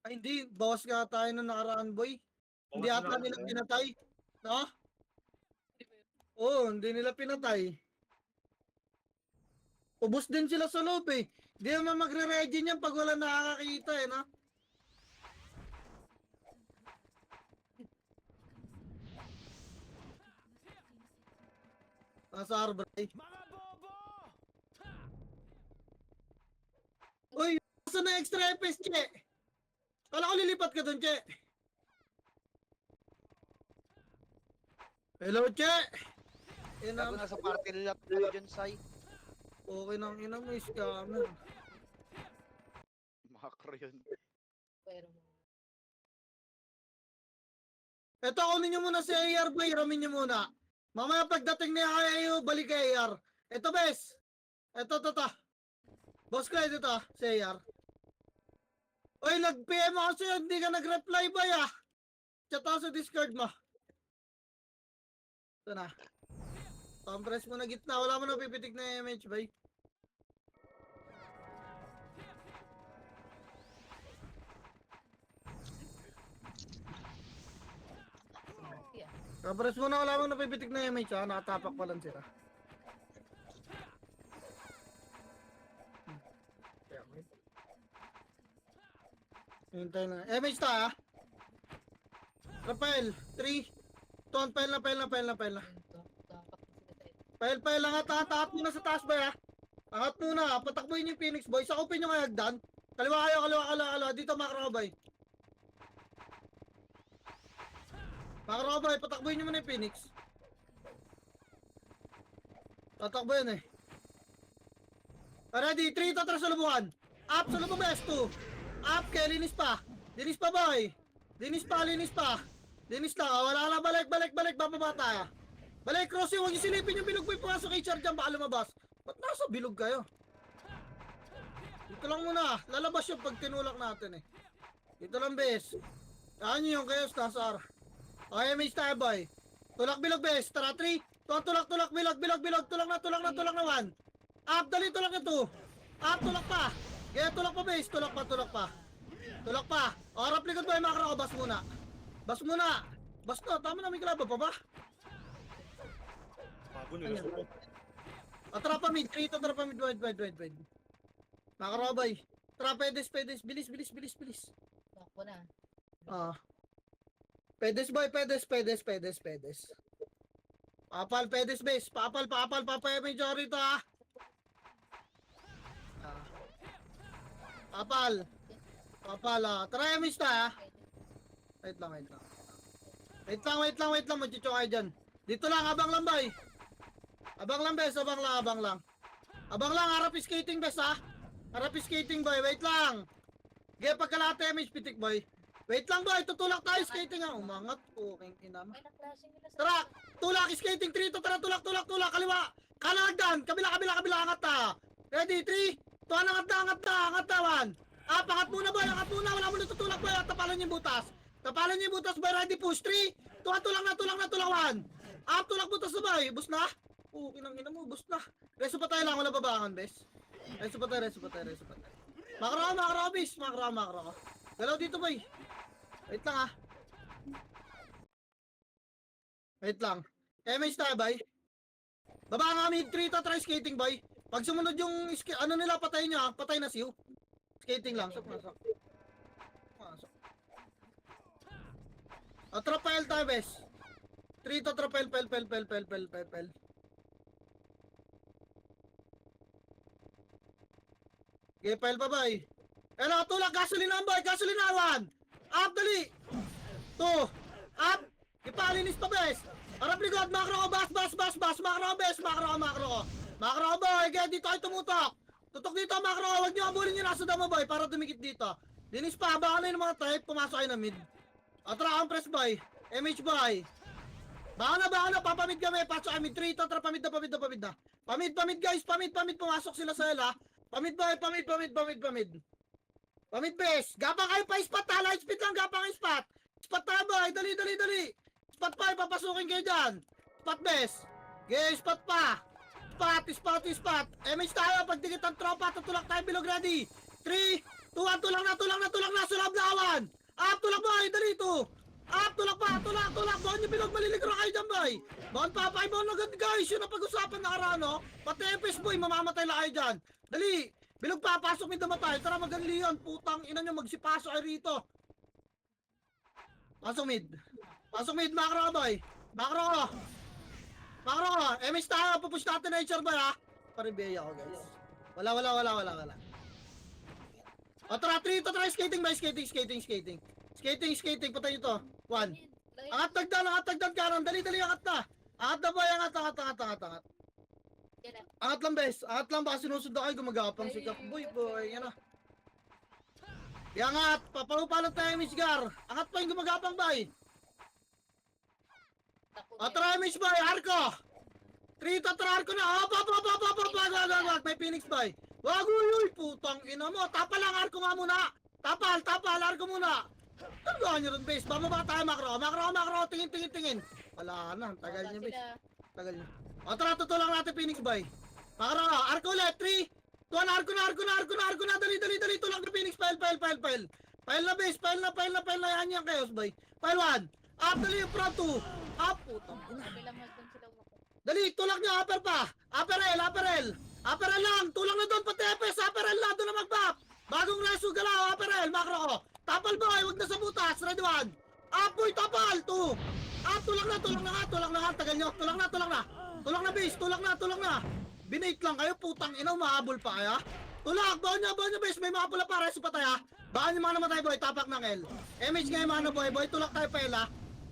Ay, hindi. Bawas nga tayo nung nakaraan, boy. Hindi Bawas ata na nila lang. pinatay. No? Oo, hindi nila pinatay. Ubus din sila sa loob eh. Hindi naman magre-ready niyan pag wala nakakakita eh, no? Nasa harbor eh. Mga bobo! Uy, nasa na extra FPS, Che? Kala ko lilipat ka dun, Che. Hello, Che! Yan Gago na. na sa party lot tayo dyan, Sai. Okay nang ina mo, scammer. Macro yun. Eto, kunin nyo muna si AR, boy. Ramin nyo muna. Mamaya pagdating ni AR, balik kay AR. Eto, bes. Eto, Boss ko, ito si AR. Uy, nag-PM ako sa'yo, hindi ka nag-reply, boy, ah. Chat ako sa Discord mo. Ito na. Compress mo na gitna. Wala mo na pipitik na MH, boy. Compress mo na. Wala mo na pipitik na MH, ha. Nakatapak pa lang sila. Hintay na. MH ta, ha. Rafael, 3. Tuan, pail na. Pail lang at angat muna sa taas ba, ha? Angat muna, patakbuhin yung Phoenix boy. Sa open yung hagdan. Kaliwa kayo, kaliwa. Dito makro boy. Makro boy, patakbuhin nyo muna yung Phoenix. Tatakbo yun eh. Ready, 3, tatras sa lubuhan. Up sa lubong best, 2. Up, kaya linis pa. Linis pa boy. Linis pa. Linis lang, wala na, balik, bababa tayo. Balik, crossing, huwag yung silipin yung bilog boy. Pumasok kay Char dyan, baka lumabas. Ba't nasa bilog kayo? Dito lang muna, lalabas yung pag tinulak natin eh. Dito lang bes. Saan nyo yung kayo, Stasar? Okay, may tayo boy. Tulak bilog bes, tara 3. Tulak, bilog. Tulak na 1. Up, dali, tulak na 2. Up, tulak pa. Yeah, tulak pa bes, tulak pa. O, rap likod boy, makro ko, bas muna. Bas na, tama na, may kalaban pa ba? Bago nila sa loob. Trapa mid, krito, trapa mid, wide. Makarabay. Pedes, bilis. Takbo na. Pedes boy, pedes. Papal, pedes base. Papal, majority to, ha. Papal, try miss ta, ha. Wait lang. Magchicho kayo dyan. Dito lang, abang lang, boy. Abang lang. Harap skating, bes, ha. Harap skating, boy. Wait lang. Gaya pagkalate, image, pitik, boy. Wait lang, boy. Tutulak tayo, skating, ha. Umangat. King ina mo. May na-flashing nila sa... Tara! Tulak, skating, 3, tara, tulak. Kaliwa. Kanagdan. Kabila, angat ta. Ready, 3. Tuwan, angat na, 1. Angat muna, boy. Wala mo na tutulak, boy. Tapalan yung butas, boy. Ready, push, 3. Tuwan, tulak na, 1. Tulak butas na, boy. Bus na. Kinang ina mo, bus na. Reso pa tayo lang, wala babangan, bes. Reso pa tayo. Makro, bis. Makro. Galaw dito, boy. Wait lang, ha. Wait lang. MH tayo, boy. Baba nga mid 3 to, try skating, boy. Pag sumunod yung ano nila, patay nyo, ha. Patay na siyo. Skating lang. Masok. Trapel tayo, bes. 3 to, trapel. Okay, pile pa, boy. Hello, tulak, gasolina, boy. Gasolina, 1. Up, dali. 2. Up. Ipalinis pa, bes. Harap likod, makro ko, bas. Makro ko, boy. Kaya dito ay tumutok. Tutok dito, makro ko. Huwag nyo abulin yung nasa damo, boy, para dumikit dito. Linis pa, baka na yung mga type. Pumasok kayo na mid. Atra, compress, boy. MH, boy. Baka na, papamid kami. Pasok kami, 3 to, pamid na. Pamid, guys. Pamid. Pumasok sila sa hela. Pamid, boy. Pamid, bes. Gapang kayo pa, spot, ha. Light speed lang, gapang kayo spot. Spot tayo, boy. Dali. Spot pa, papasukin kayo dyan. Spot, bes. Okay, spot pa. Spot. MH tayo, pagdikit ang tropa, tutulak tayo, bilog ready. 3, 2, 1, tulak na, sulab na, 1. maliligro kayo dyan, boy. Bawal papaibon agad, guys. Yun ang pag-usapan na karano. Pati FS, boy, mamamatay lang kayo dyan. Dali, bilog pa, pasok mid namatay. Tara, maganli yan. Putang ina nyo, magsipasok kayo rito. Pasok mid. Pasok mid, macro ka, boy. Macro ka. Macro ka. MS tayo, pupush natin na HR, boy, ha. Paribeya ko, guys. Wala. O, tara, 3 to try skating, boy. Skating. Patay nyo to. 1. Angat tagdan kanan. Dali, angat na. Angat na, boy. Angat. Yan na. Angat lang, bes. Angat lang, baka sinusunod kayo. Gumagapang si Kap. Boy. Yan na. Angat. Papalupalot tayo, Miss Gar. Angat pa yung gumagapang, boy. Takot O, tara, Miss Boy. Arko. 3 to try Arko na. Wag. May Phoenix, boy. Wag, uy. Putang ina mo. Tapal lang, Arko nga muna. Tapal. Arko muna. Tanggahan nyo rin, base. Bababa tayo, macro. Tingin. Wala na. Tagal nyo, base. Tagal nyo. O, tara, tutulang natin, Phoenix, boy. Macro, Arko ulit. 3, 2, Arko na. Dali. Tulak na, Phoenix. Pile. Pile na, base. Pile na. Yan, chaos, boy. Pile 1. Up, dali yung front 2. Up, putang ina. Sabi lang doon sila umako. Dali, tulak nyo, upper pa. Upper L lang. Tulak na doon, pati FS. Upper L na, doon na mag-pop. Bagong reso galaw, upper L, macro ko. Tapal, boy, wag na sa butas. Ready 1. Up, boy, tapal. 2. Up, tulak na. Tagal nyo. Tulak na, base. Tulak na. Binate lang kayo, putang ina, mahabol pa kaya. Tulak, baon nyo, base. May mga pula pa, reso pa tayo. Baan yung mga namatay, boy, tapak ng L. MH ngayon, mga boy, tulak tayo pa L, ha.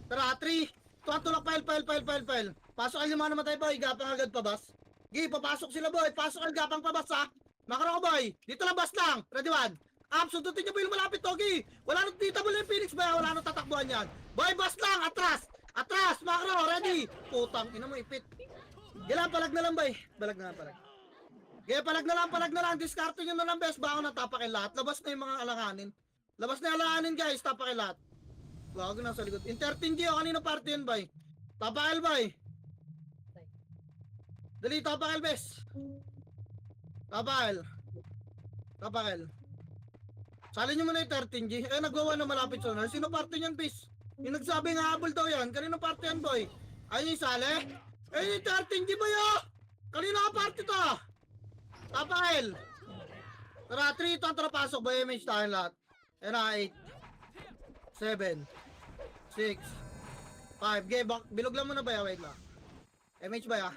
Tara, 3. Tulak, pile. Pasok yung mga namatay, boy, gapang agad pa, bas. Papasok sila, boy. Pasok ang gapang pa, bas, ha. Makaro ko, boy. Dito lang, bas lang. Ready 1. Up, sundutin nyo, boy, malapit, Togi. Wala nang tita mo yung Phoenix, boy. Wala nang tatakbuhan yan. Boy, bas lang. Atras. Makaro, ready. Putang, ina mo, ipit. Gila, palag na lang, boy. Palag na lang. Discarding nyo na lang, bes. Baka natapakin lahat. Labas na yung mga alanganin. Guys. Tapakin lahat. Wag na sa likod. In 13G, kanina party yun, boy. Tapakil, boy. Dali, tapakil, bes. Tapakil. Salin nyo muna yung 13G. Nagwawa na malapit sa sino party niyan, bes? Yung nagsabi nga habol daw yan. Kanina party yan, boy. Ayun yung sali. Ayun yung 13G, boy, oh. Kanina ka party to. Tapakil. Tara, 3 ito ang pasok, boy. MH tayo lahat. Yan na, 8. 7. 6. 5. Bilog lang muna, boy. Wait lang. MH, boy, ah.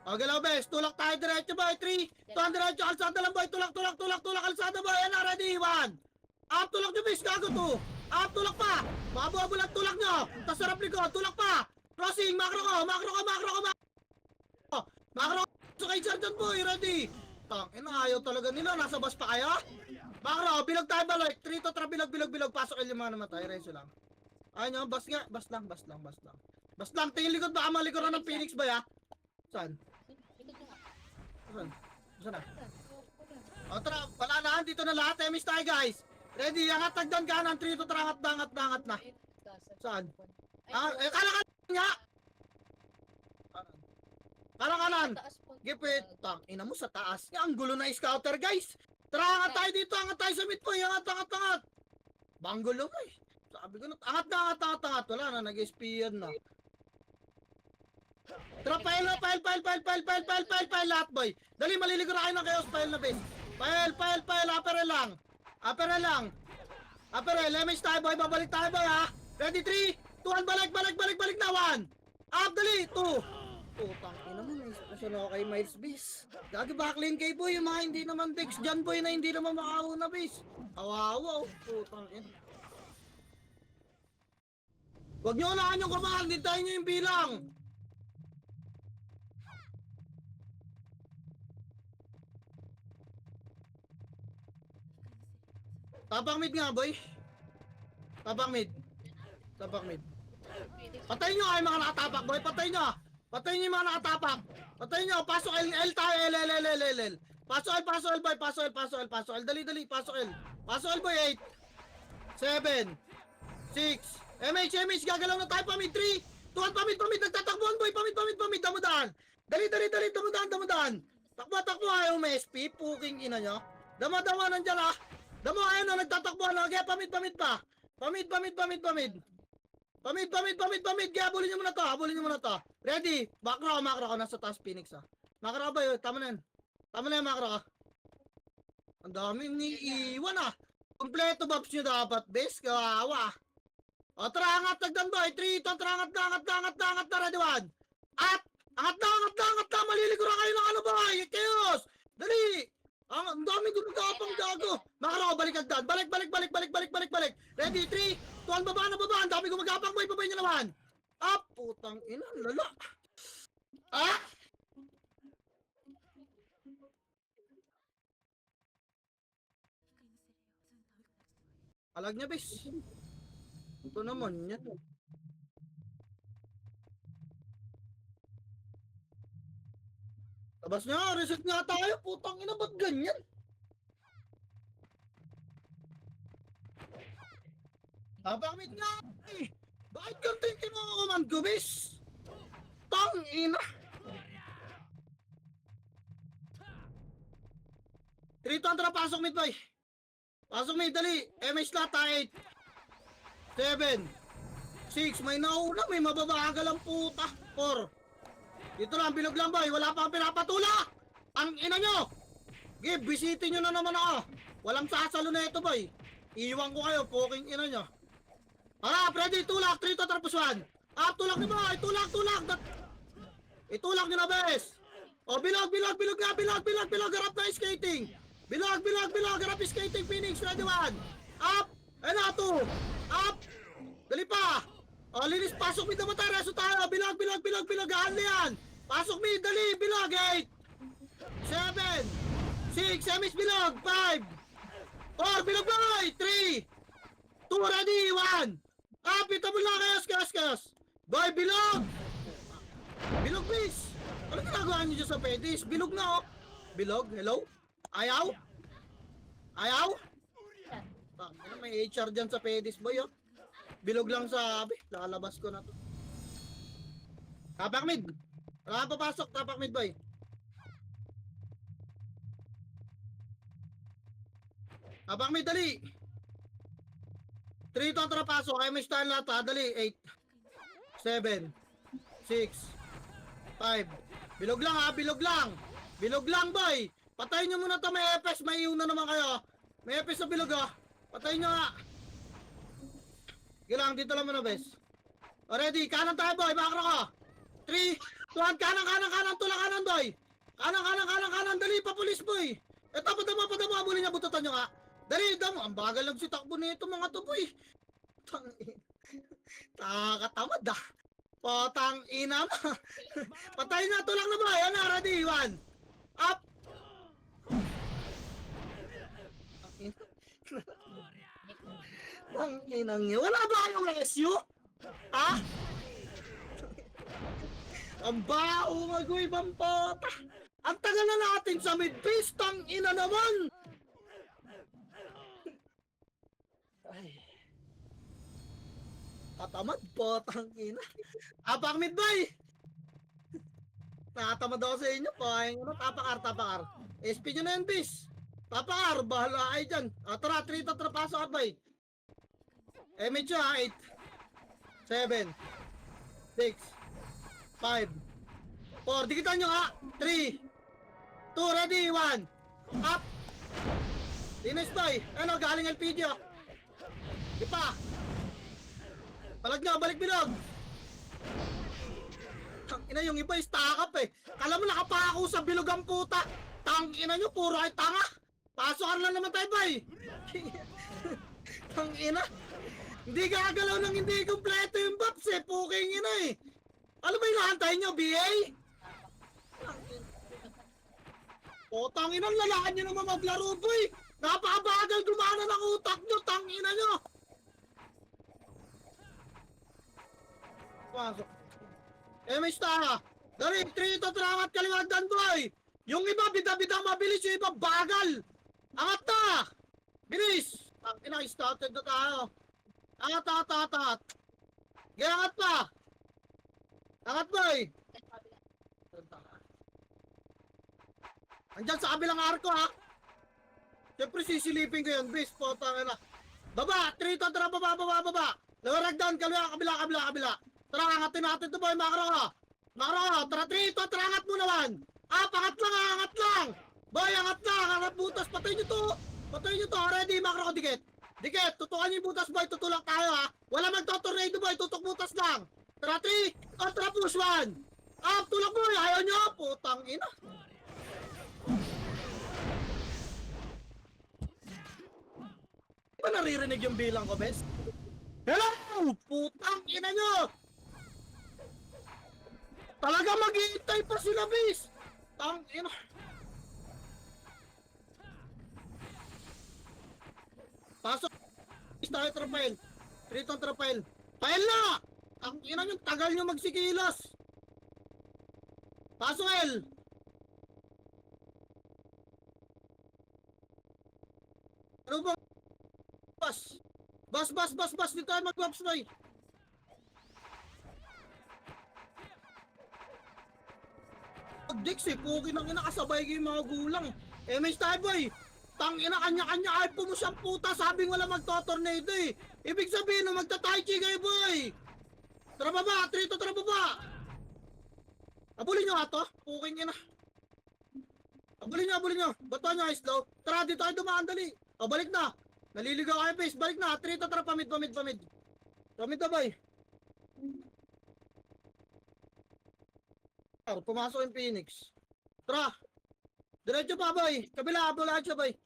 O, galaw, bes. Tulak tayo diretso, boy. 3. Tuhan diretso. Kalsada lang, boy. Tulak. Kalsada, boy. Yan na, ready. 1. Up, tulak nyo, bes. Gago 2. Up, tulak pa. Mabuhabol ang tulak nyo. Tas sarap likod. Tulak pa. Crossing. Macro ko. So, kay Sergeant, boy. Ready. Ayaw talaga nila. Nasa bus pa kaya? Macro. Bilog tayo, balik. 3 to tara. Bilog. Pasok yung mga namatay. Reso lang. Ayun nyo. Bas nga. Bas lang. Tingin likod. Baka malikuran ng Phoenix, boy, ha? Saan? Saan na? O, tara. Wala na. Dito na lahat. Emis tayo, guys. Ready. Angat tagdan kanan. 3 to tara. Angat na. Saan? Kala nga. Kanan. Gipit. Ina mo sa taas. Ang gulo na scouter, guys. Tara, angat tayo dito. Angat tayo sa midpoint. Angat. Banggulo, eh. Sabi ko na. Angat. Wala na. Nag-spear na. Tara, pile lahat, boy. Dali, maliligo na kayo ng chaos. Pile na, base. Pile. Upper lang. Lemage tayo, boy. Babalik tayo, boy, ha. Ready, 3, 2, 1. Balik na. 1. Up, dali. 2. Putang ina mo, naisipasyon ako kay Miles, base. Gagi backlane kay boy, yung mga hindi naman Dex dyan, boy, na hindi naman makauna, base. Kawawa, putang ina. Huwag nyo unahan yung kamahal, dintayin nyo yung bilang. Tapang mid nga, boy. Tapang mid. Patayin nyo kayo mga nakatapak, boy. Patayin nyo yung mga nakatapak. Patayin nyo. Pasok L tayo. L. Pasok L, boy. Pasok L. Dali. Pasok L. Pasok L, boy. 8. 7. 6. MH. Gagalaw na tayo. Pamid. 3. 2. Pamid. Nagtatakbuhan, boy. Pamid. Damadaan. Dali. Damadaan. Takbo. Ayaw may SP. Puking ina nyo. Dama. Nandyan, ha. Damo, ayun na. Nagtatakbuhan. Okay, pamid pa. Pamid. Pamid. Habulin nyo muna to. Ready? Macro ka. Nasa taas, Phoenix ah. Macro ka ba yun? Tama na yan, macro ka. Ang daming niiwan ah. Kompleto Babs nyo dapat, bes. Kawawa. O tara, angat, tagdan boy. 3, 2, tara, angat na, ready 1. At, angat na, maliliguran kayo ng ano boy. Chaos. Dali. Ang daming gumagapang gago. Macro, balik. Ready, 3, 2, baba. Ang daming gumagapang boy, babay nyo naman. Up, putang ina, lala. Ah! Alag niya, bes. Ito naman yan. Labas niya, reset nga tayo. Putang ina, ba't ganyan? Bakit nga? Bakit ganito yung kinukuman ko, bes? Tang ina. 3, 2, tara, pasok mid, boy. Pasok mid, dali. MS lata, 8. 7. 6. May nauna, may mababagal ang puta. 4. Dito lang, bilog lang, boy. Wala pang pinapatula. Ang ina nyo. Give, bisitin nyo na naman ako. Walang sasalo na ito, boy. Iwan ko kayo, poking ina nyo. Harap, ready, tulak. 3, 2, tapos 1. Tulak nyo, boy. Tulak. Itulak nyo na, bes. O, bilog. Harap na skating. Bilog. Harap skating, Phoenix. Ready 1. Up. Ayun na, 2. Up. Dali pa. O, linis. Pasok mid naman tayo. Reso tayo. Bilog. Gahan na yan. Pasok mid. Dali. Bilog. 8. 7. 6. Semis bilog. 5. 4. Bilog boy. 3. 2. Ready. 1. Up. Ito mo lang. Kayos. Boy, bilog. Bilog, please. Ano ginagawa niyo dyan sa pedis? Bilog na, oh. Bilog. Hello? Ayaw? May HR dyan sa pedis, boy, oh. Bilog lang sabi. Lalabas ko na to. Tapak mid. Wala ka papasok. Tapak mid, boy. Tapak mid, dali. 3 to, tara pasok. Ay, may style lahat, ha. Dali. 8. 7. 6. 5. Bilog lang, ha. Bilog lang, boy. Patayin nyo muna to. May EPS. May iuna naman kayo. May EPS sa bilog, ha. Patayin nyo, ha. Gilang, dito lang muna, bes. Ready, kanan tayo, boy. Makro ko. 3, 2, 1, kanan, tulak kanan, boy. Kanan, dali, papulis, boy. Eto, padama, abulin niya, bututan nyo, ha. Dali, damo. Ang bagal lang si takbo nito, mga to, boy. Takatamad, ah. Potang ina mo. Patay na, tulak na, boy. Ano, ready, 1. Up. Ang inang niyo. Wala ba kayong SU? Ha? Ang bao magoy pampota. Ang tagal na natin sa mid-base. Tang ina naman. Ay. Tatamad po, tang ina. Apang mid-boy. Nakatamad ako sa inyo. Tapakar. SP nyo na yan, bis. Tapakar, bahala kayo dyan. Tara, 3 to, pasok at boy. Medyo 8. 7. 6. 5. 4. Dikitan nyo ha. 3. 2. Ready. 1. Up. Linis boy. Ano, galing LPG oh. Ipa. Palag nyo, balik bilog. Tangina yung iba stack up eh. Kala mo nakapako sa bilog ang puta. Tangina nyo, puro ay tanga. Pasokan lang naman tayo boy. Tangina. Hindi gagalaw ng hindi kumpleto yung Babs eh. Puking ina eh. Ano ba hinahantay nyo, BA? Tangina, lalaan nyo naman maglaro boy. Napakabagal gumana ng utak nyo. Tangina nyo. Pasok. May star. Dari, 3 to trangat kaliwagdan boy. Yung iba bida-bida mabilis, yung iba bagal. Angat na. Bilis. Tangina, started na tayo. Angat. Angat pa. Angat boy. Andyan sa kabilang arko ha. Siyempre sisilipin ko yun, bis. Potang ina. Baba, 3 to, tara, baba. Lower ragdown, kabila. Tara, angatin natin to boy, makro. Tara, 3, ito, tara, angat mo naman. Angat lang. Boy, angat lang, angat butas, patay nyo to. Ready, makro ko, dikit. Tutukan nyo yung butas boy, tutulak tayo ha. Wala magto-tornado boy, tutok butas lang. Tara, 3, tara, push 1. Tulak boy, ayaw nyo, putang ina. Di ba naririnig yung bilang ko, bes? Hello! Putang ina nyo! Talaga mag-iintay pa sila, bes! Tang ina. Pasok! Tayo trapel. Tritong trapel. Pael na! Ang ina nyo, tagal nyo magsikilos! Pasok, El! Ano ba? Bas! Dito tayo mag-waps na eh! Dix eh, puki nang ina kasabay kayo yung mga gulang eh. MH tayo boy! Tang ina kanya-kanya ay mo siyang puta, sabing wala magto-tornado eh. Ibig sabihin na magta-tai chi kayo boy! Tara baba! Trito, tara baba! Abulin nyo nga to, puking ina. Abulin nyo. Bato nyo, slow. Tara, dito tayo dumaan, dali. O, balik na. Naliligaw kayo, face. Balik na. Trito, tara, pamid. Pamid na, boy. Pumasok yung Phoenix. Tara. Diretso pa, boy. Kabila, ambulansya, boy.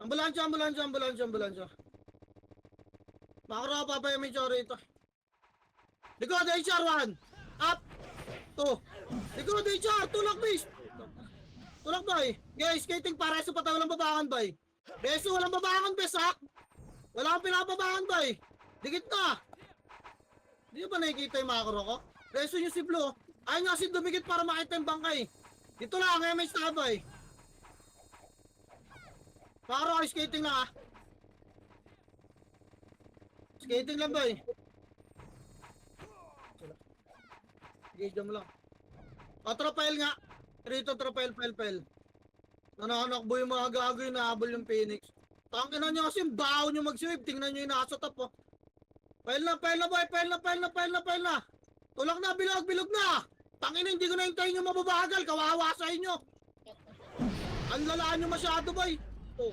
Ambulansya. Makaraw pa pa yung may choro ito. Likod, HR1. Up. 2. Likod, HR. Tulak, base. Tulak, boy. Guys, skating para sa patay. Walang babangan, boy. Beso, walang babangan, bes, ha? Wala kang pinababangan, boy. Dikit na. Di ba nakikita yung makro ko? Beso nyo si Blue. Ayaw nga kasi dumikit para makita yung bangkay. Dito lang, MH na, boy. Makro ko, skating lang, ha? Skating lang, boy. Gage mo lang. O, trapel nga. Rito, trapel. Nananakbo yung mga gago yung nahabol yung Phoenix. Tangkinan nyo kasi yung baho nyo mag-save. Tingnan nyo yung nasa top, oh. Pile na, boy. Pile na. Tulak na, bilog na. Tangina, hindi ko na hintayin yung mababagal. Kawawa sa inyo. Ang lalaan nyo masyado, boy. Oh,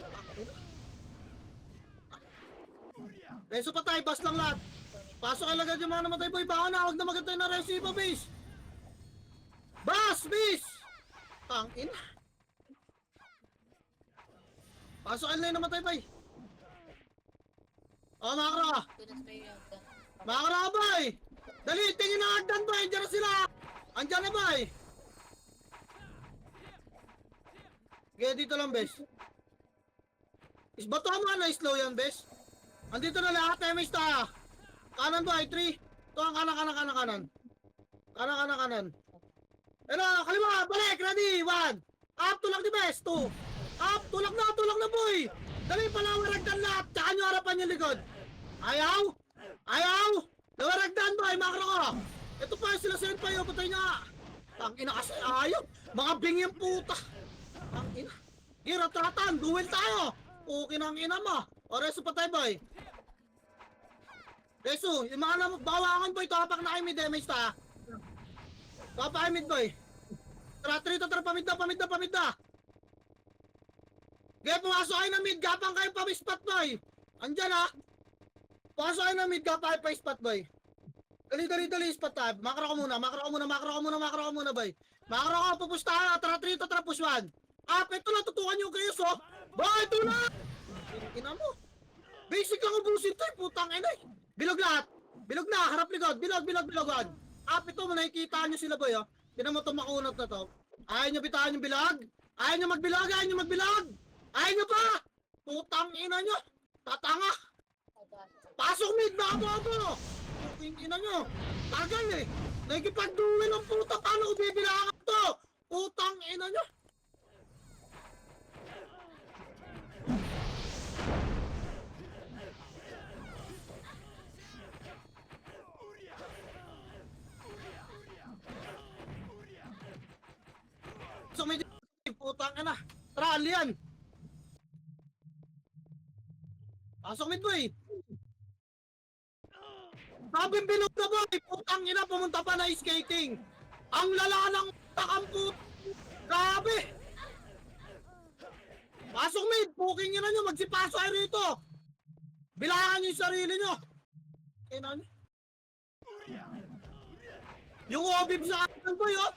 Reso pa tayo, bas lang lahat. Pasok kayo agad yung mga namatay, boy. Baka na, huwag na magantay na resibo, base. Bas, base. Tangina. Pasok kayo na yung namatay, boy. O, makro. Makro, boy. Dali, tingin na agdan, boy. Andiyan na sila. Andiyan na, boy. Okay, dito lang, bes. Isbato mo na, slow yan, bes. Andito na lahat, MH tayo. Kanan, boy, 3. Ito ang kanan. Kanan. Ano, kaliwa, balik, ready, 1. Up, tulak ni bes, 2. Up, tulak na, boy. Dali pala, waragdan lahat. Tsaka nyo harapan yung likod. Ayaw. Nawaragdan, boy, makro ko. Ito pa, sila send pa yun, patay nga. Tangina kasi, ayaw. Mga bing yung puta. Tangina. Gira-tratan, duel tayo. Okay ng ina mo. O, reso pa tayo, boy. Reso, yung mga bawakan, boy, tapak na kayo may damage ta. Tapak kayo mid, boy. Tara, pamid na. Gaya, pumasok kayo na mid, gapang kayo pa spot, boy. Andyan, ha. Pumasok kayo na mid, gapang kayo pa spot, boy. Dali, spot tayo. Makro ko muna, boy. Makro ko, pupush tayo. Tara, push 1. Ito lang, tutukan nyo kayo, so. Boy, ito na! Ina mo. Basic lang ubusin to, putang ina. Bilog lahat. Bilog na, harap likod. Bilog. Ito mo, nakikita nyo sila, boy, oh. Tinan mo itong makunat na to. Ayaw nyo bitawan yung bilog? Ayaw nyo magbilog? Ayaw nyo pa! Putang ina nyo! Tatanga! Pasok mid, babo! Puting ina nyo! Tagal eh! Nagkipag-duel ang puta, paano ko bibilangan to? Putang ina nyo! So may putang ina. Tara, alian. Pasok mid, boy. Sabing bilog na boy! Putang ina, pumunta pa na skating! Ang lala ng takamput! Grabe! Pasok mid! Puking nyo na nyo! Magsipaso kayo rito! Bilangan nyo yung sarili nyo! Ina nyo. Yung obib sa kanan boy, oh!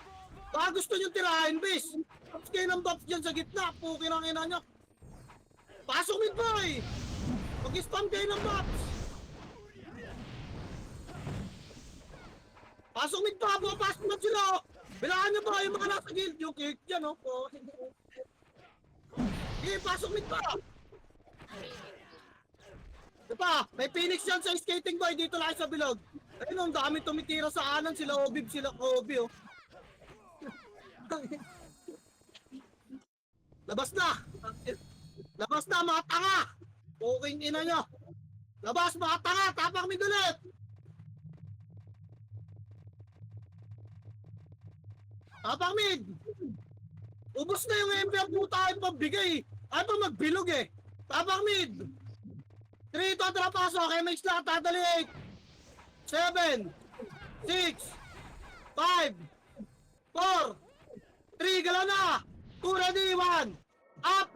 Baka gusto nyo tirahin, bis! Tapos kayo ng buffs dyan sa gitna! Puking ang ina nyo! Pasok mid boy! Mag-spam kayo ng buffs! Pasok mid pa! Pasok mid sila! Oh. Bilangan nyo ba yung mga nasa guild? Yung cake dyan, oh! Oh. Sige, pasok mid pa! Diba? May Phoenix yan sa skating boy dito lang sa bilog. Ayun, ang dami tumitira sa kanan. Sila Obib, sila Kobe, oh. Labas na! Labas na, mga tanga! Puking ina nyo! Labas, mga tanga! Tapak mid ulit! Tapak mid! Ubus na yung MP ang puta ay pambigay! Ay pa magbilog eh! Tapak mid! 3 to atrapaso, MX lang, tadali 8 7 6 5 4 3, galaw na! 2 ready, 1 up!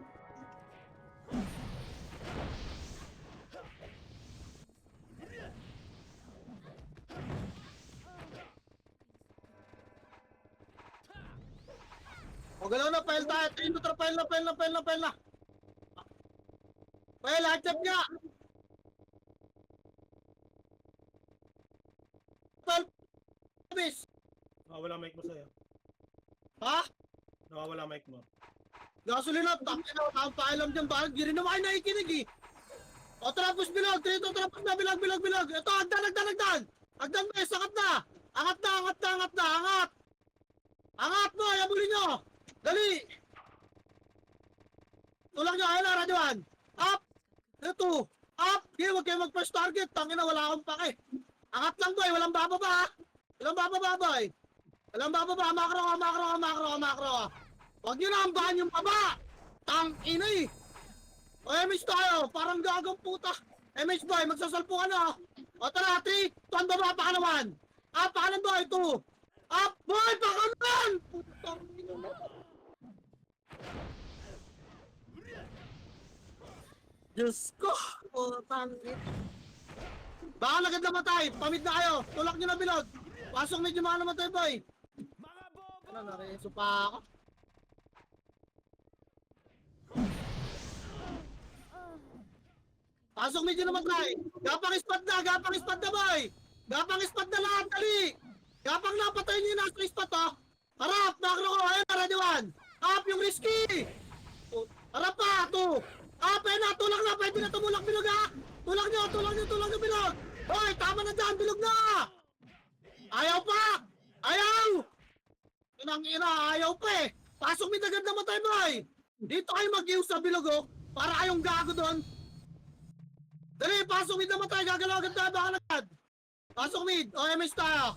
O galaw na, file tayo. 3 to file na, file na, file na, file na. File, accept nga! File, bis! Nawawala mic mo sa'yo. Ha? Nawawala mic mo. Gasolina, ang paalam dyan, bakit di rin naman kayo nakikinig eh. O trapos bilog, trito trapos na, bilag, bilag, bilag. Ito, agdan, agdan, agdan. Agdan, bes, angat na. Angat na, angat na, angat na, angat. Angat mo, yabulin nyo. Dali. Tulak nyo, ayun na, radyoan. Up. Ito, up. Okay, huwag kayo mag-first target. Tangina, wala akong pake. Angat lang boy, walang bababa ha. Walang bababa boy. Walang bababa, makro ka, makro ka, makro ka, makro ka. Huwag nyo na ambahan yung baba! Tang-ina eh! O MH tayo, parang gagawang puta! MH boy, magsasalpo ka na! O tara, 3, 2, baba, pakanawan! Up, pakanan boy, 2! Up, boy, pakanan! Putang ina mo! Diyos ko! Putang ina! Baka lagad namatay! Pamid na kayo! Tulak nyo na bilog! Pasok medyo mga namatay boy! Ano, nareso pa ako? Pasok medyo namatay. Gapang spot na boy. Gapang spot na lahat, dali. Gapang napatay niyo yung nasa spot, oh. Harap, makro ko, ayun, ready one. Up yung risky. Harap pa, 2. Up, ayun na, tulak na, pwede na tumulak bilog ha. Tulak nyo bilog. Hoy, tama na dyan, bilog na. Ayaw pa. Ayaw. Inang ina, ayaw pa eh. Pasok medyo agad namatay, boy. Dito kayo mag-iw sa bilog, oh. Para kayong gago doon. Dali, pasok mid naman tayo, gagalaw agad tayo, baka agad. Pasok mid, OMS tayo.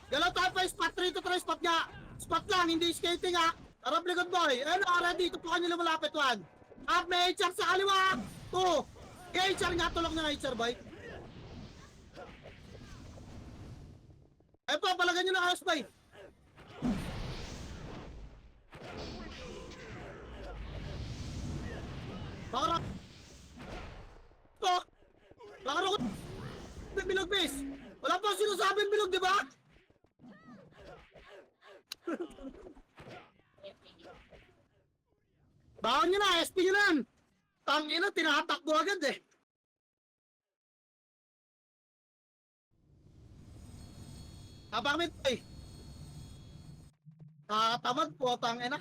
Galaw tayo pa, spot 3 to try, spot nga. Spot lang, hindi skating ha. Harap likod boy, ayun o, ready, ito po kanyo lumalapit 1. Up, may HR sa kaliwa. 2. Okay, HR nga, tulog na HR boy. Ayun po, palagan nyo na ayos boy. Bakara. Bakara ko. Bilog bis. Wala pa sinasabing bilog, di ba? Baon nyo na, SP nyo lang. Tangina, tinatakbo agad eh. Kapamit eh. Nakatamad po, tangina.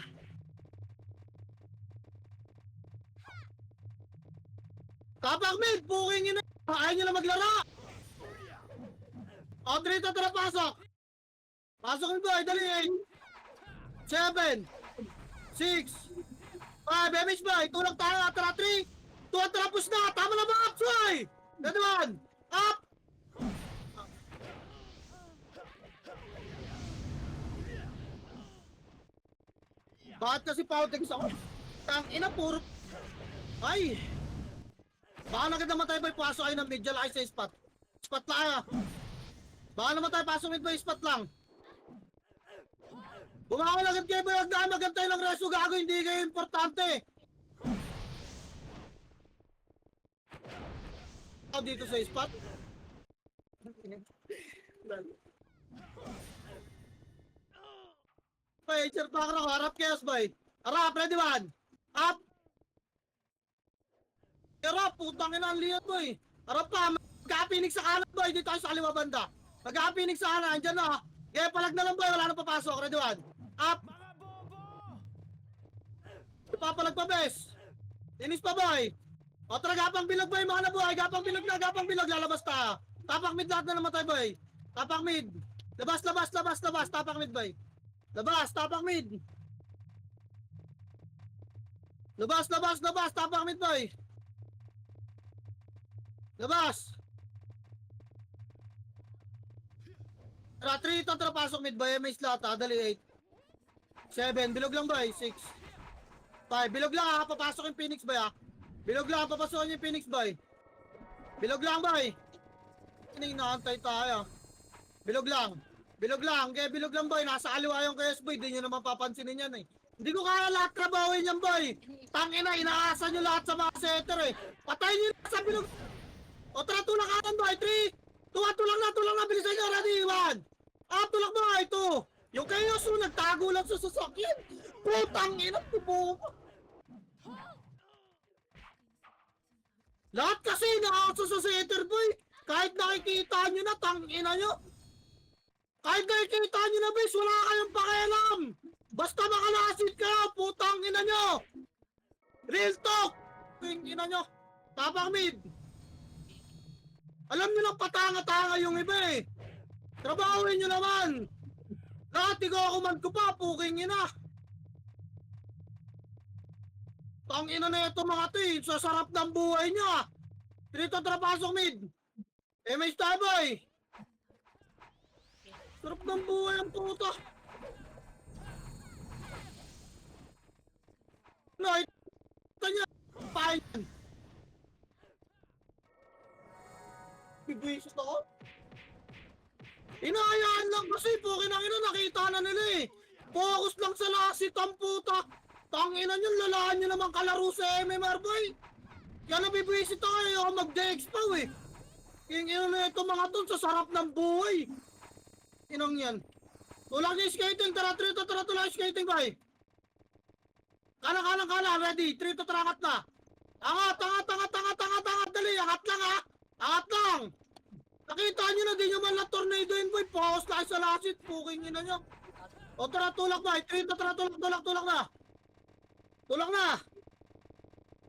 Kapag mid, puking ina. Ayaw nyo na maglaro. O, 3 to tara, pasok. Pasok nyo boy, dali 8 7 6 5, MH boy, tulak tayo, tara 3 2, tara push na, tama na ba, ups boy. Ready 1, up. Bakit kasi Pautex ako? Tang ina, puro. Ay. Baka na agad namatay boy, pasok kayo ng mid, dyan lang kayo sa spot. Spot lang kayo. Baka namatay, pasok mid boy, spot lang. Bumangon agad kayo boy, huwag na kayo magantay ng reso, gago, hindi kayo importante. Ako dito sa spot. Boy, sir pa ako, harap chaos boy. Harap, ready one. Up. Harap, putang ina ang liyan boy. Harap pa, magka-Phoenix sa kanan boy, dito tayo sa kaliwa banda. Magka-Phoenix sa kanan, andyan na. Kaya palag na lang boy, wala na papasok, ready one. Up. Ipapalag pa bes. Inis pa boy. O tara, gapang bilog boy, mga nabuhay. Gapang bilog na, gapang bilog, lalabas ta. Tapak mid lahat na namatay boy. Tapak mid. Labas, labas, labas, labas. Tapak mid boy. Labas, tapak mid. Labas, labas, labas. Tapak mid boy. Labas. Tara, 3 ito, tara pasok mid boy. May slot ha, dali 8. 7, bilog lang boy. 6. 5, bilog lang ha, papasok yung Phoenix boy ha. Bilog lang, papasokin yung Phoenix boy. Bilog lang boy. Inaantay tayo. Bilog lang. Bilog lang. Kaya bilog lang boy. Nasa kaliwa yung KS boy. Di nyo naman papansinin yan eh. Hindi ko kaya lahat trabawin yan boy. Tangina, inaasa nyo lahat sa mga setter eh. Patayin nyo na sa bilog. O tara, tulak kanan boy. 3, 2, tulak na. Bilisan nyo. Ready, 1. Tulak boy. 2. Yung KS mo nagtago lang sa sasakyan. Putang ina. Tubo. Lahat kasi inaasa sa setter boy. Kahit nakikita nyo na, tangina nyo. Kahit nakikita nyo na, bis, wala kayong pakialam. Basta makalasit ka, putang ina nyo. Real talk. Ina nyo. Tapang mid. Alam nyo lang patanga-tanga yung iba eh. Trabawin nyo naman. Lahat ikaw kuman ko pa, puking ina. Tangina na ito mga tin, sa sarap ng buhay nyo. Trito trapasok mid. MH tayo boy! Sarap ng buhay ang puta! Nakita niya! Pahin! Bibwisit ako? Inahayaan lang kasi po, kinangina nakita na nila eh! Focus lang sa lasit ang puta! Tangina nyo, lalaan nyo naman kalaro sa MMR boy! Kaya nabibwisit ako eh, ako mag-DX pa eh! Yung ino na ito mga ton sa sarap ng buhay. Inong yan. Tulak niya skating. Tara, 3 to tara tulak skating boy. Kanan. Ready. 3 to tarakat na. Angat. Dali. Angat lang ha. Angat lang. Nakita nyo na di nyo man lang tornado yun boy. Pause lang sa lasit. Puking ina nyo. O tara tulak boy. 3 to tara tulak na. Tulak na.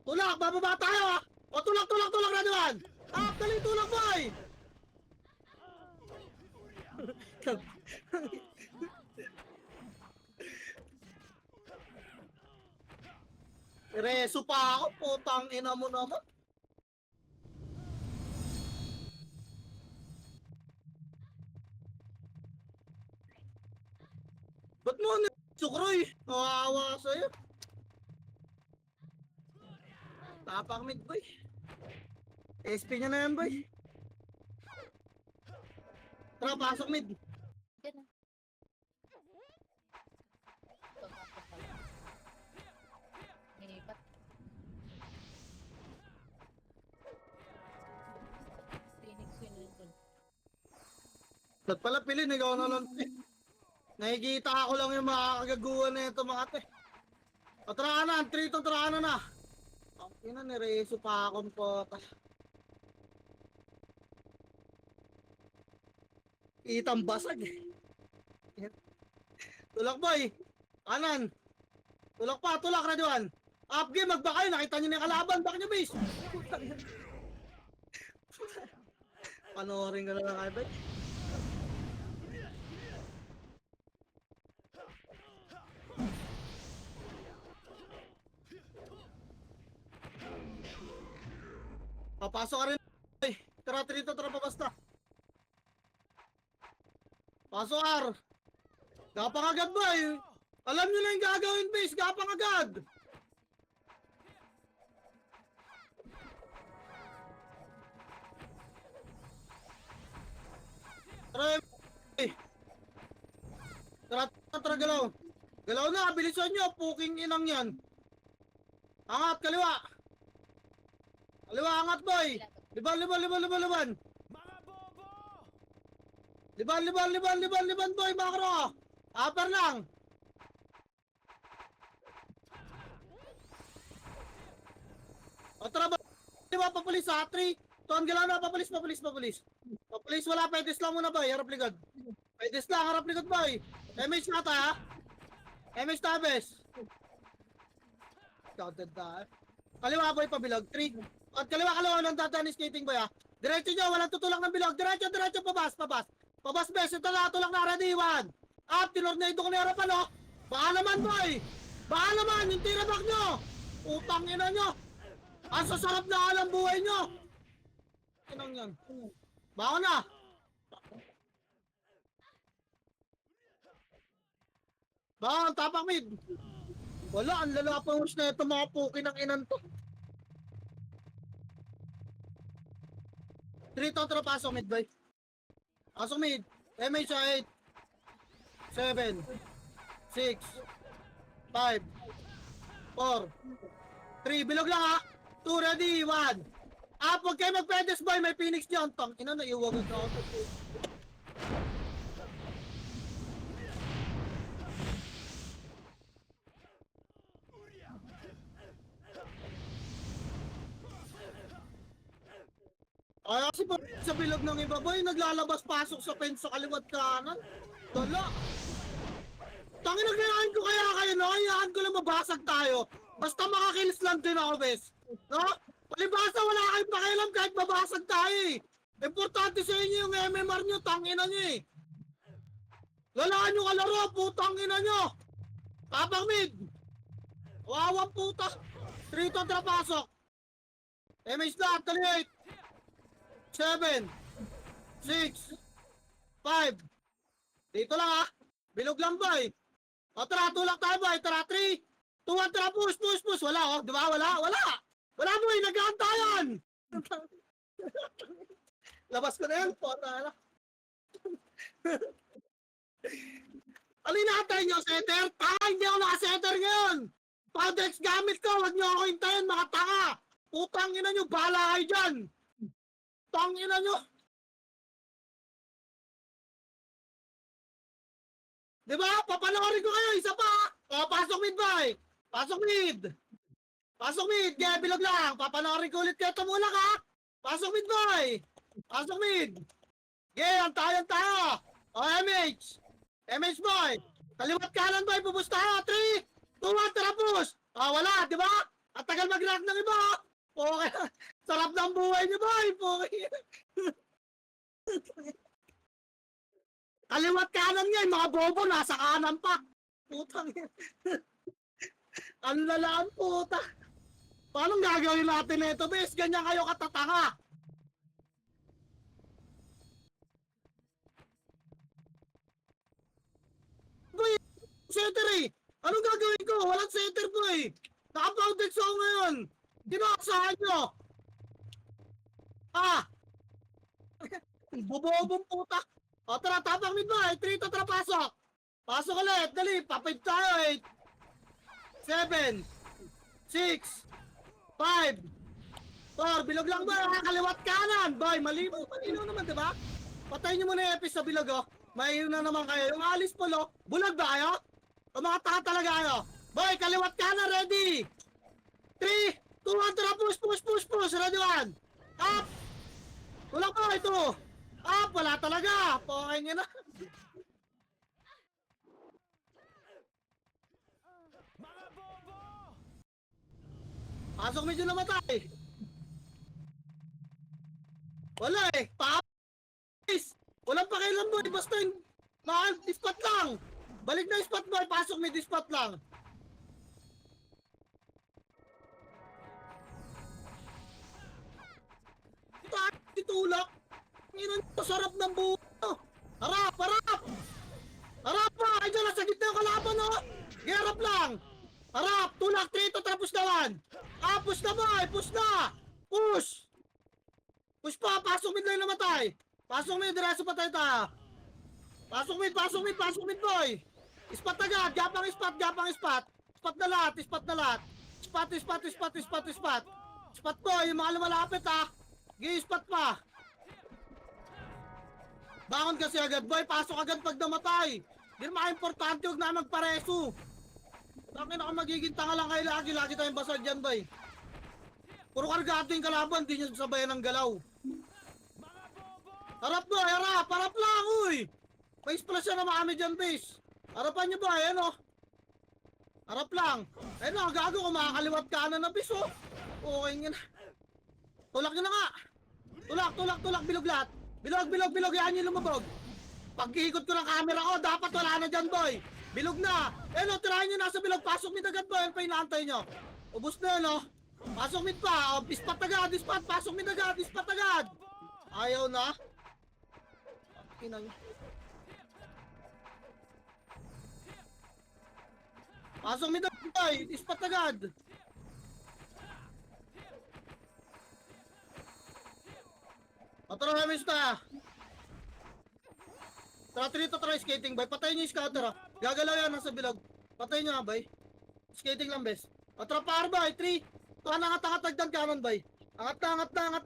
Tulak. Bababa tayo ha. O tulak na naman. Dali tulak boy! Reso pa ako, putang ina mo naman. Ba't mo sukroy? Nawawa sa'yo. Tapak mid boy. SP niya na yan, boy. Tara, pasok mid. Yan na. Nilipat. Phoenix yun dun. Ba't pala pilin, ikaw na lang. Nakikita ako lang yung mga kagaguhan na ito, mga ate. O, tara na, 3 to tara na. Ang ina, nireso pa akong pota. Itang basag eh. Tulak boy. Kanan. Tulak pa, tulak ready one. Up game, magbakay. Nakita nyo na yung kalaban. Back nyo base. Panoorin ka na lang kayo boy. Papasok ka rin. Tara, trito, tara pa basta. Pasok R. Gapang agad boy. Alam nyo na yung gagawin base. Gapang agad. Tara, galaw. Galaw na, bilisan nyo. Puking inang yan. Angat, kaliwa. Kaliwa, angat, boy. Liban. Liban, boy, makro. Upper lang. O, tara ba? Diba, papulis ha? 3, tuwan galaw na, papulis. Papulis, wala, pedes lang muna, boy. Harap ligod. Pedes lang, harap ligod, boy. MH nata, ha? MH tabes. Counted na, eh. Kaliwa, boy, pabilog. 3. At kaliwa, nang dadaan skating, boy, ha? Diretso nyo, walang tutulak ng bilog. Diretso, pabas. Pabas, bes. Ito na, tulak na, ready, 1. Up, tinornado ko na harapan, oh. Baka naman, boy. Baka naman, yung tiraback nyo. Utang ina nyo. Ang sasarap na alam buhay nyo. Inang yan. Baka na. Baka, tapak mid. Wala, ang lalapang na ito mga puki ng inan to. 3 to, pasok mid, boy. Pasok mid. MH 8. 7. 6. 5. 4. 3. Bilog lang, ha. 2, ready, 1. Up, huwag kayo mag-pedes, boy. May Phoenix dyan. Tang, ina, naiwag ito. Ay, kasi pag sa bilog ng iba, boy, naglalabas-pasok sa fence sa kaliwat kanan. Dala. Tangin, naglayaan ko kaya kayo, no? Hayaan ko lang mabasag tayo. Basta makakills lang din ako, bes. No? Palibasa, wala kayong pakialam kahit mabasag tayo, eh. Importante sa inyo yung MMR nyo, tangina nyo, eh. Lalaan nyo kalaro, putang ina nyo. Tapang mid. Wawang puta. 3 to, pasok. MH na, 38. 7, 6, 5. Dito lang, ha. Bilog lang, boy. O, tara, tulak tayo, boy. Tara, 3, 2, 1, tara, push. Wala, oh. Diba? Wala, boy. Nagkaantayan. Labas ko na yan. Pota na. Alinatay nyo, setter. Tanga, hindi ako naka-setter ngayon. Padex gamit ko. Huwag nyo ako hintayin, mga tanga. Putang ina nyo, bahala kayo dyan. Tangina nyo! Diba? Papanoorin ko kayo, isa pa! O, pasok mid, boy! Pasok mid! Kaya bilog lang! Papanoorin ko ulit kayo, tumulak, ha! Pasok mid, boy! Pasok mid! Ang tayo! O, MH! MH, boy! Kaliwat kanan, boy! Pupus tayo! 3, 2, 1, tara, push! O, wala, diba? At tagal mag-rank ng iba! Okay. Sarap ng buhay niyo, boy! Okay. Kaliwat kanan nga, mga bobo nasa kanan pa. Putang yan. Ang lalaan, puta. Paano gagawin natin ito, bes? Ganyan kayo katatanga. Boy, setter, eh. Anong gagawin ko? Walang setter, boy. Naka-pounded song ngayon. Dinaasahan nyo. Bubobong puta. O, tara, tapang mid, boy. 3 to, tara, pasok. Pasok ulit. Dali, papid tayo, 8, 7, 6, 5, 4. Bilog lang, boy. Kaliwat kanan. Boy, malinaw naman, diba? Patayin nyo muna yung epic sa bilog, oh. Mahiyo na naman kayo. Yung alis po, lo. Bulag ba kayo? O mga tanga talaga kayo? Boy, kaliwat kanan, ready. 3, 2, 1, tara, push. Ready, 1. Up. Tulak mo, ito. Up, wala talaga. Pokay nyo na. Pasok medyo namatay. Wala, eh. Papis. Walang pakialam, boy. Basta yung spot lang. Balik na yung spot, boy. Pasok medyo spot lang. Titulak. Ngayon ang sarap ng buho. Harap! Harap pa! Ay dyan, nasa gitna yung kalaban, oh! Harap lang! Harap! Tulak! 3 to, tapos naman! Push na, boy! Push na! Push! Push pa! Pasok mid lang namatay! Pasok mid! Diretso patay ta! Pasok mid, boy! Spot agad, gapang spot, gapang spot. Spot na lahat, spot na lahat. Spot, spot, spot, spot, spot. Spot po, yung mga lumalapit ha. Gi-spot pa. Bangon kasi agad, boy. Pasok agad pag namatay. Di naman importante, huwag na magpareso. Bakit ako magiging tanga lang kayo lagi? Lagi tayong basag dyan, boy. Puro kargado yung kalaban, di nyo sabayan ng galaw. Harap boy, harap! Harap lang, uy! May splash na naman kami dyan, base. Harapan nyo boy, ano? Harap lang. Ayun na, gago, kumakaliwat kanan na, base, oh. Okay nga na. Tulak nyo na nga. Tulak, tulak, tulak, bilog lahat. Bilog, bilog, bilog, yan yung lumabog. Pag-iikot ko ng camera ko, dapat wala na dyan, boy. Bilog na. Ayun o, tirahin nyo nasa bilog. Pasok mid agad, boy. Ano pa inaantay nyo? Ubus na yun, oh. Pasok mid pa. O, ispat agad, ispat. Pasok mid agad, ispat agad. Ayaw na. Ina nyo. Pasok mid agad, boy. Ispat agad. Patro namin siya. Tara, try skating, boy. Patayin niyo yung scouter, ha. Gagalaw yan, nasa bilog. Patayin niyo nga, boy. Skating lang, bes. Patra, par, boy. 3. Ito, angat, tagdan kanan, boy. Angat na. Angat.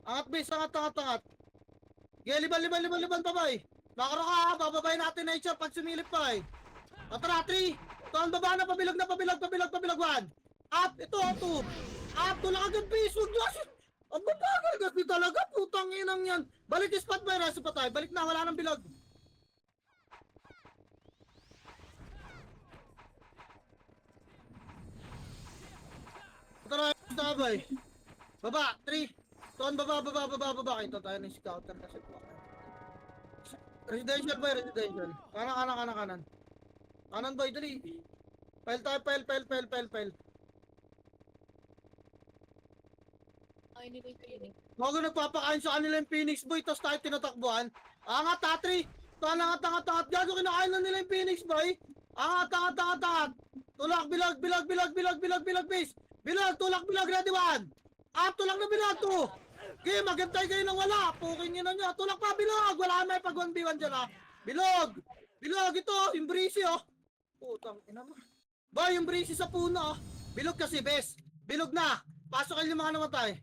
Angat, bes. Angat. Okay, liban pa, boy. Makaro ka, ha. Bababayin natin na nature pag sumilip, boy. Patra, 3. Ito, ang baba na, pabilog. 1. Up, ito, 2. Up, tulak agad, bes. Huwag nyo, ang babagal kasi talaga, putang inang yan. Balik yung spot, boy, reso pa tayo. Balik na, wala nang bilog. Tara, na, boy. Baba, 3. Tuan, baba. Ito tayo ng scouter kasi po. Residential, boy, residential. Kanan. Kanan, boy, dali. Pile tayo, pile. Ay, hindi ko yung training. Bago nagpapakain sa kanila yung Phoenix, boy, tapos tayo tinatakbuhan. Angat, Tatri. Tuan, angat. Gago, kinakain na nila yung Phoenix, boy. Angat. Tulak, bilog, base. Bilog, tulak, ready 1. Up, tulak na bilog, 2. Okay, magantay kayo nang wala. Puking nyo na nyo. Tulak pa, bilog. Wala may pag 1v1 dyan, ha. Bilog, ito, yung breezy, oh. Putang, ina mo. Boy, yung breezy sa puno, oh. Bilog kasi, bes. Bilog na. Pasok kayo yung mga namatay.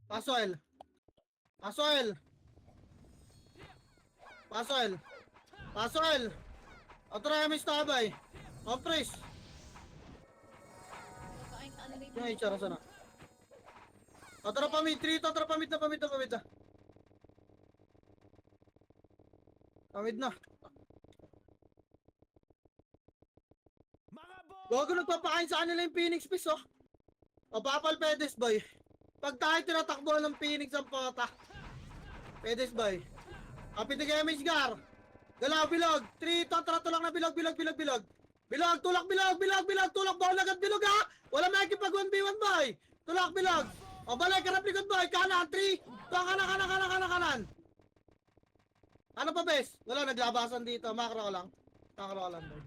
Pasoel. Otra may stabay. Compress. Nakain ka ano Yung HR sana. Otra pamit, 3 otra pamit na. Pamit na. Gogo nagpapakain sa kanila yung Phoenix Piece, oh. O papal pedes, boy. Pag tayo tinatakbo ng Phoenix ang pota. Pedes, boy. Kapit ni Gemage Gar. Galaw, bilog. 3, tatrato lang na bilog. Bilog, tulak, tulak. Bawal agad bilog, ha. Wala makikipag 1v1, boy. Tulak, bilog. O balik, karap likod, boy. Kanan, 3. Kanan. Ano pa, bes? Wala, naglabasan dito. Makro ko lang, boy.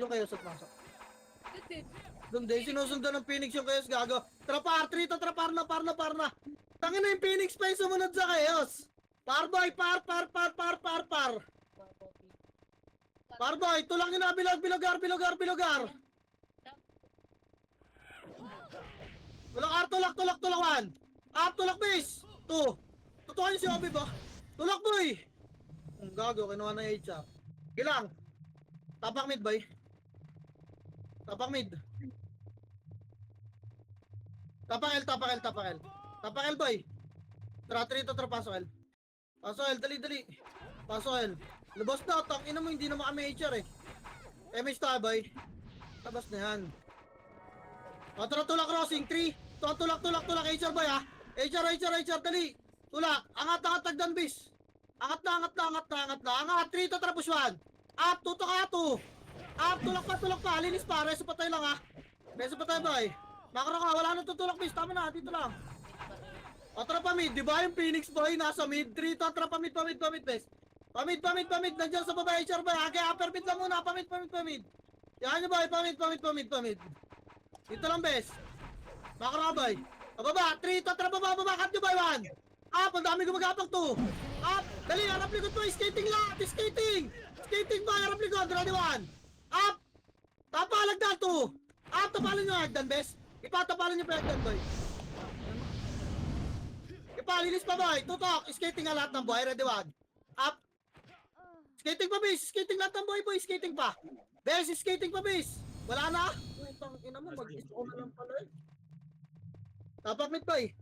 Yung kayo sa pasok. Doon din, sinusundan ng Phoenix yung Chaos, gago. Trapar, 3 to trapar na. Tangin na yung Phoenix pa yung sumunod sa Chaos. Parboy, par. Parboy, tulangin na, bilogar. Tulak, 1. Tulak, base. 2. Tutukan yung si Obi ba? Tulak, boy. Ang gago, kinuha na HR. Gilang. Tapak mid, boy. Tapak L, boy. Trito, pasok L. Dali. Pasok L. Labas na, tangina mo, hindi naman kami HR, eh. MH tayo, boy. Labas na yan. O, tulak crossing, 3. Tulak, HR, boy, ha. HR, dali. Tulak, angat, tagdan, bis. Angat na. Angat, 3 to trapos 1. Up, 2 to 2. Up, tulak pa. Linis pa, reso pa tayo lang, ha. Boy. Makro ka, wala nang tutulak, bis. Tama na, dito lang. Otra pa mid, di ba yung Phoenix, boy, nasa mid? 3 to, otra pa mid, bes. Pamid. Nandiyan sa baba, HR, boy. Okay, upper mid lang muna. Pamid. Yan nyo, boy. Pamid. Dito lang, bes. Makro ka, boy. Pababa, 3, totra baba, cut nyo by 1. Up, ang dami gumagapang 2. Up, dali, harap likod mo, skating lahat, skating. Skating ba, harap likod, ready 1. Up, tapalag na 2. Up, tapalan nyo hagdan, bes. Ipatapalan nyo pa hagdan, boy. Ipalinis pa, boy. Tutok, skating nga lahat ng boy, ready 1. Up. Skating pa, bes. Skating lahat ng boy, boy. Skating pa. Bes, skating pa, bes. Wala na. Putang ina mo, mag-iso na lang pala eh. Tapak mid, boy.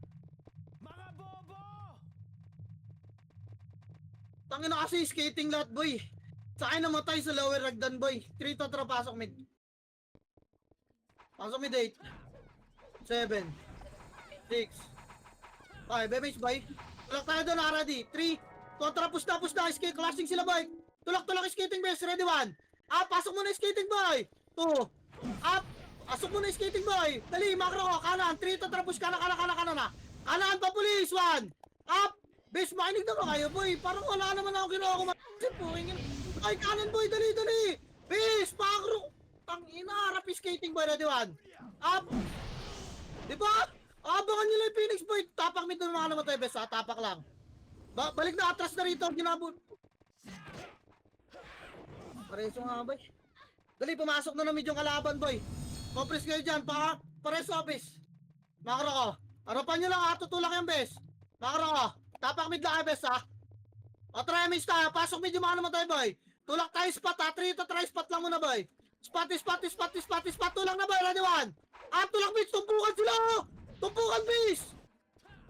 Tangina kasi skating lahat, boy. Sa akin namatay sa lower ragdan, boy. 3 totra, pasok mid. Pasok mid 8. 7. 6. 5. Damage, boy. Tulak tayo doon, ready. 3. Totra, push na. Skate, clashing sila, boy. Tulak, skating, best. Ready, 1. Up, pasok mo na skating, boy. 2. Up. Pasok mo na skating, boy. Dali, makro ko. Kanan. 3 totra, push. Kanan na. Kanan pa, police. 1. Up. Bes, makinig na ba kayo, boy? Parang wala naman ako ginawa ko masin po. Ay, kanan, boy, dali. Bes, makro. Tangina, harap skating, boy, ready 1. Up. Diba? Abangan nyo lang yung Phoenix, boy. Tapak mid na mga namatay, bes, ha? Tapak lang. Balik na, atras na rito, ginabot. Pareso nga, boy. Dali, pumasok na mid yung kalaban, boy. Compress kayo dyan, pareso, bes. Makro ko. Harapan nyo lang, ha? Tutulak yung bes. Makro ko. Tapak mid lang, bes, ha? O, try miss tayo. Pasok mid yung mga namatay, boy. Tulak tayo spot, ha? 3 to try spot lang muna, boy. Spot. Tulak na, boy. Ready 1. Tulak, bis. Tumpukan sila, oh. Tumpukan, bis.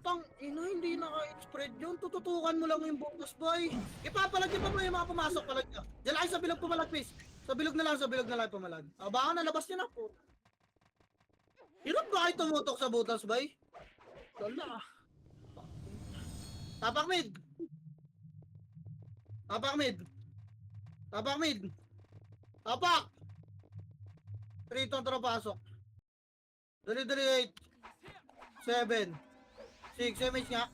Tang ina, hindi naka-spread yun. Tututukan mo lang yung bonus, boy. Ipapalag nyo pa, boy, yung mga pumasok. Palag nyo. Diyan lang sa bilog pumalag, bis. Sa bilog na lang pumalag. Baka nalabas nyo na po. Hirap ba kayo tumutok sa butas, boy? Wala. Tapak mid. Tapak. 3 totra pasok. Dali 8. 7. 6 MH nga.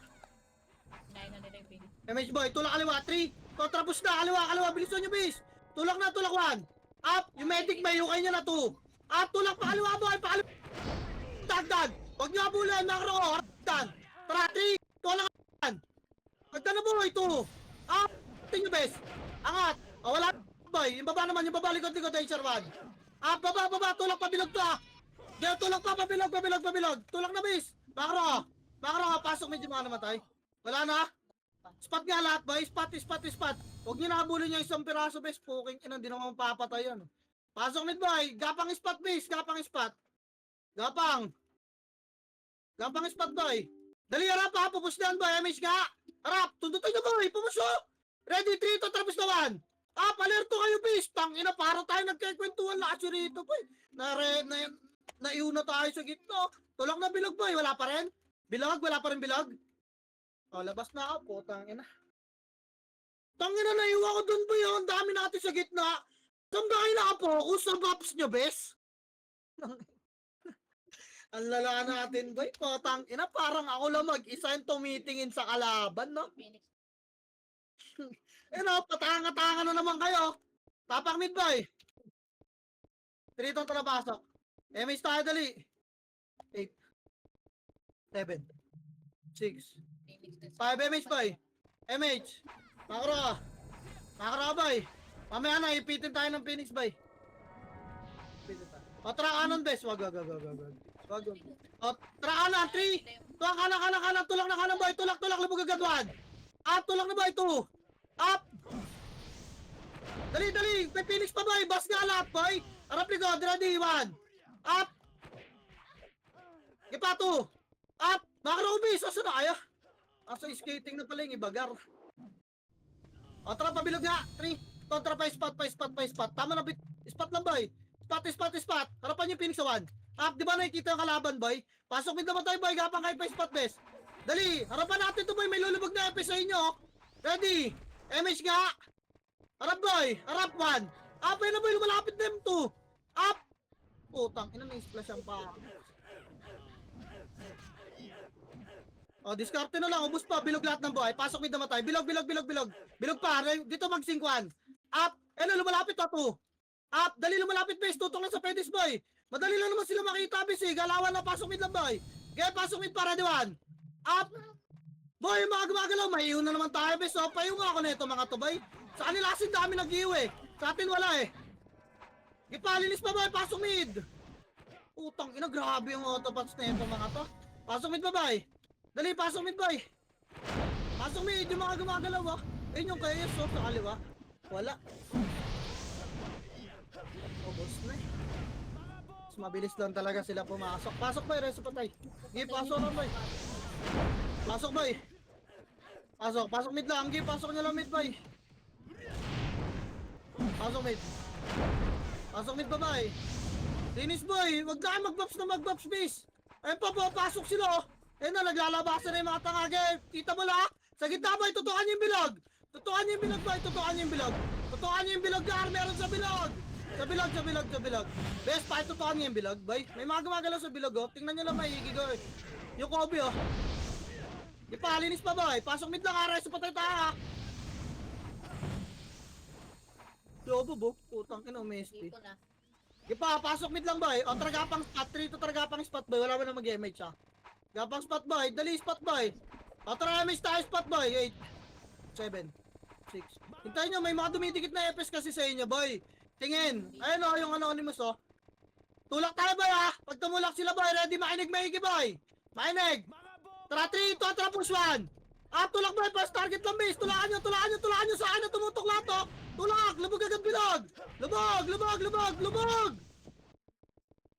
9 na nila yung Phoenix. MH boy, tulak kaliwa 3. Totra push na kaliwa. Bilisan nyo bis. Tulak 1. Up. Yung medic may hukay niya na 2. Up. Tulak pa kaliwa boy. Dagdag. Huwag nyo abulan. Makro ko. Hagdan. Tara 3. Tulak. Hagdan na boy. 2. Up. Tingnan bes. Angat. Wala boy. Yung baba naman. Yung baba likod. Danger 1. Up. Baba. Tulak pa bilog to ha. Diyan, tulak pa. Pabilog. Tulak na bis. Makro ka. Pasok medyo mga namatay. Wala na. Spot nga lahat boy. Spot. Huwag nyo nakabulin yung isang piraso bes. Puking ina. Hindi naman mapapatay yan. Pasok mid boy. Gapang spot bes. Gapang spot boy. Dali harap ha. Pupus na boy. MH nga. Harap. Tundutin na boy. Pupus o. Ready 3 to tapos na 1. Alerto kayo bis. Tangina para tayo nagkikwentuhan lakas yun rito boy. Naiuna tayo sa gitna. Tulak na bilog boy. Wala pa rin. Wala pa rin bilog. Labas na ako. Tangina. Tangina naiwa ko dun boy. Ang dami natin sa gitna. Saan ba kayo nakapokus sa maps nyo bes? Ang lala natin boy. Tangina parang ako lang mag-isa yung tumitingin sa kalaban no. Phoenix. Patanga-tanga na naman kayo. Tapak mid boy. 3 tong pasok. MH tayo dali. 8. 7. 6. Phoenix din. 5 MH boy. MH. Makro boy. Mamaya na ipitin tayo ng Phoenix boy. Tra kanan bes. Wag. Tra kanan 3. Tuwang kanan. Tulak na kanan boy. Tulak. Lubog agad 1. Up. Tulak na boy 2. Up. Dali. May Phoenix pa boy. Bas nga lahat boy. Harap likod. Ready 1. Up. Ipa 2. Up. Makro bis. Asa na kaya? Asa skating na pala yung ibagar. Tara pabilog nga. 3. Kontra pa spot. Tama na bit. Spot lang boy. Spot. Harapan yung Phoenix sa 1. Up. Di ba nakikita yung kalaban boy? Pasok mid naman tayo boy. Gapang kayo pa spot best. Dali. Harapan natin to boy. May lulubog na EP sa inyo. Ready. MH nga. Harap boy. Harap 1. Up. Ayun na boy. Lumalapit na M2. Up. Putang. Ina may splash ang pa. Diskarte na lang. Ubus pa. Bilog lahat ng buhay. Pasok mid naman tayo. Bilog. Bilog pa. Dito mag-5-1. Up. Lumalapit na 2. Up. Dali lumalapit base. Tutong lang sa pedis boy. Madali lang naman sila makita base. Galawan na. Pasok mid lang boy. Okay, pasok mid para diwan. Up. Boy, yung mga gumagalaw, maiiwan na naman tayo, bes. So, payong ako na ito, mga tubay. Sa kanila kasi dami nag-iiw eh. Sa atin wala eh. Ipalinis pa boy, pasok mid. Utang ina, grabe yung autobots na ito, mga to. Pasok mid pa boy. Dali, pasok mid boy. Pasok mid, yung mga gumagalaw ah. Ayun yung kaya so, sa kaliwa. Wala. Ubos na eh. Mas mabilis lang talaga sila pumasok. Pasok boy, reso patay. Sige, pasok lang boy. Pasok boy. Pasok mid lang. Sige, pasok nyo lang mid boy. Pasok mid. Pasok mid pa boy. Linis boy, wag ka mag-buffs na mag-buffs base. Ayun pa po, pasok sila oh. Ayun na, naglalabasan na yung mga tangage. Kita mo la? Sa gitna boy, tutukan niyo yung bilog. Tutukan niyo yung bilog boy, tutukan niyo yung bilog. Tutukan niyo yung bilog gar, meron sa bilog. Sa bilog. Best pa, tutukan niyo yung bilog boy. May mga gumagalaw sa bilog oh. Tingnan niyo lang maigi go eh. Yung Kobe oh. Ipalinis pa boy, pasok mid lang aray, patay tayo. Lobo bo, putang ina, umesti. Dito na. Ipa, pasok mid lang boy. O, tragapang spot. 3 to tragapang spot boy. Wala mo na mag-MH siya. Tragapang spot boy. Dali spot boy. O, tragapang tayo spot boy. 8, 7, 6. Hintayin nyo, may mga dumidikit na FS kasi sa inyo boy. Tingin. Ayun o, yung anonymous o. Tulak tayo boy ha. Pag tumulak sila boy, ready makinig maigi boy. Makinig. Tara 3, 2, tara push 1. Tulak boy, first target lang base. Tulakan nyo. Sa akin na tumutok lahat o. Tulak, lubog agad bilog. Lubog.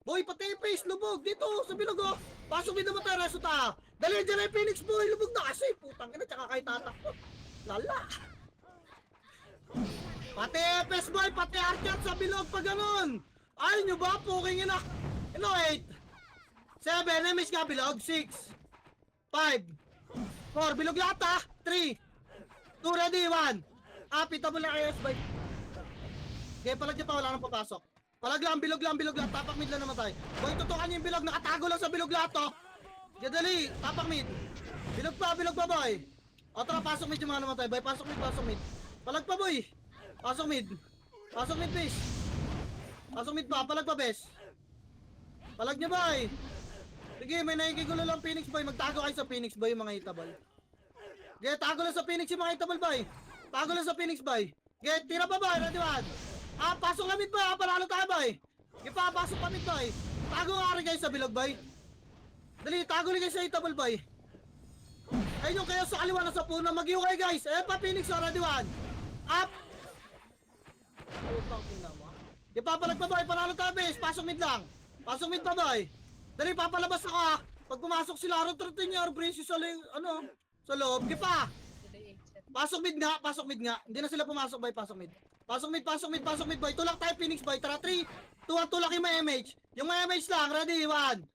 Boy, pati yung face, lubog. Dito, sa bilog oh. Pasok din naman tayo, resulta. Dali, dyan ay Phoenix boy. Lubog na kasi. Putang ina, tsaka kay tatak ko. Lala. Pati FS boy, pati Archat sa bilog pa ganun. Ayaw nyo ba? Puking ina. 8, 7, miss ka bilog. 6, 5, 4, bilog lahat ah. 3, 2, ready, 1. Pita mo lang kayo, boy. Okay, palag niya pa, wala nang papasok. Palag lang, bilog lang. Tapak mid lang naman tayo. Boy, tutukan niyo yung bilog. Nakatago lang sa bilog lahat, oh. Dali, tapak mid. Bilog pa, boy. O, tara, pasok mid yung mga naman tayo, boy. Pasok mid. Palag pa, boy. Pasok mid, base. Pasok mid pa, palag pa, bes. Palag niya, boy. Sige, may nakikigulo lang Phoenix, boy. Magtago kayo sa Phoenix, boy, yung mga hitabal. Okay, tago lang sa Phoenix yung mga hitabal, boy. Tago lang sa Phoenix, boy. Okay, tira pa, boy. Ready, 1. Pasok lang mid, boy. Panalo tayo, boy. Okay, pasok pa mid, boy. Tago nga rin kayo sa bilog, boy. Dali, tago rin kayo sa hitabal, boy. Ayun yung kayo sa kaliwa na sa puno. Mag-iw kayo, guys. Ayun pa, Phoenix, ready, 1. Up. Putang ina mo. Okay, papalag pa, boy. Panalo tayo, base. Pasok mid lang. Pasok mid pa, boy. Dali, papalabas ako, ha. Pag pumasok sila, rotating niya, brace sa loob. Okay pa. Dito yung 8 set. Pasok mid nga. Hindi na sila pumasok, boy. Pasok mid, boy. Tulak tayo, Phoenix, boy. Tara, 3, 2, 1, tulak yung may MH. Yung may MH lang. Ready, 1.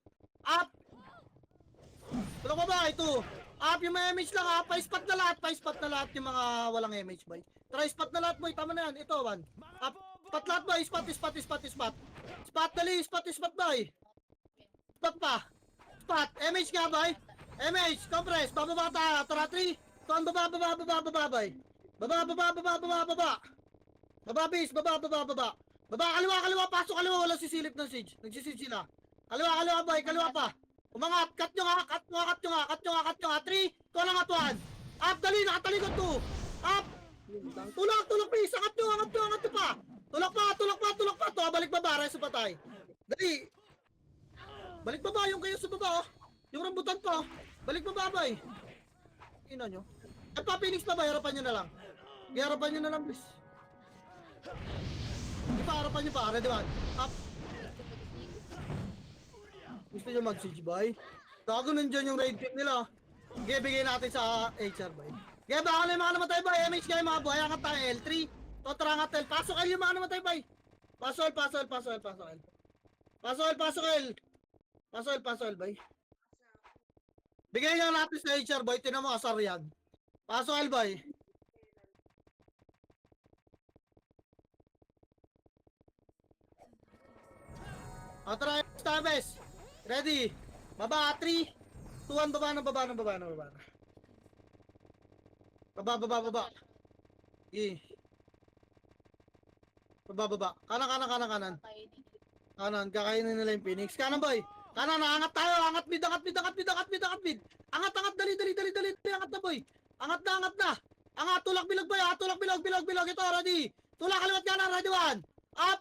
Up. Tulak pa, boy. 2. Up, yung may MH lang, ha. Pa-spot na lahat yung mga walang MH, boy. Tara, spot na lahat, boy. Tama na yan. Ito, 1. Up. Spot lahat, boy. Spot. Spot, dali. Spot, boy. Spot pa. Spot. MH nga, boy. MH, compress. Bababa tayo. Tara, 3. Tuan, baba, boy. Baba. Baba, base. Baba. Kaliwa. Pasok kaliwa. Walang sisilip ng siege. Nagsisiege sila. Kaliwa, boy. Kaliwa pa. Umangat. Cut nyo nga. 3. Tuwa lang atuan. Up, dali. Nakatalikod 2. Up. Tulak, please. Angat nyo pa. Tulak pa. Tuwa, balik baba. Reso pa tayo. Dali. Balik baba. Yung kayo sa baba, oh. Yung rambutan pa, oh. Balik baba, boy. Ina nyo. At pa, Phoenix pa ba? Harapan nyo na lang, please. Harapan nyo pa. Ready, 1. Up. Gusto nyo mag-siege, boy? Gago nandyan yung raid team nila. Okay, bigay natin sa HR, boy. Okay, baka na yung mga namatay, boy. MH kayo, mga boy. Angat tayo, L3. Totra nga, L. Pasok L yung mga namatay, boy. Pasok L, boy. Bigay nga natin sa HR, boy. Tinan mo, asar yan. Pasok L, boy. Try Stabes. Ready. Baba 3, 2, 1, baba na. Baba. Baba. Kanan. Kainin. Kanan, kakainin nila yung Phoenix. Kanan, boy. Kanan, angat tayo, angat mid, angat mid, angat mid, angat mid, angat mid. Angat, angat, dali, angat na boy. Angat na, angat na. Angat, tulak bilog boy, tulak bilog. Ito, ready. Tulak, kaliwat kanan, ready 1. Up.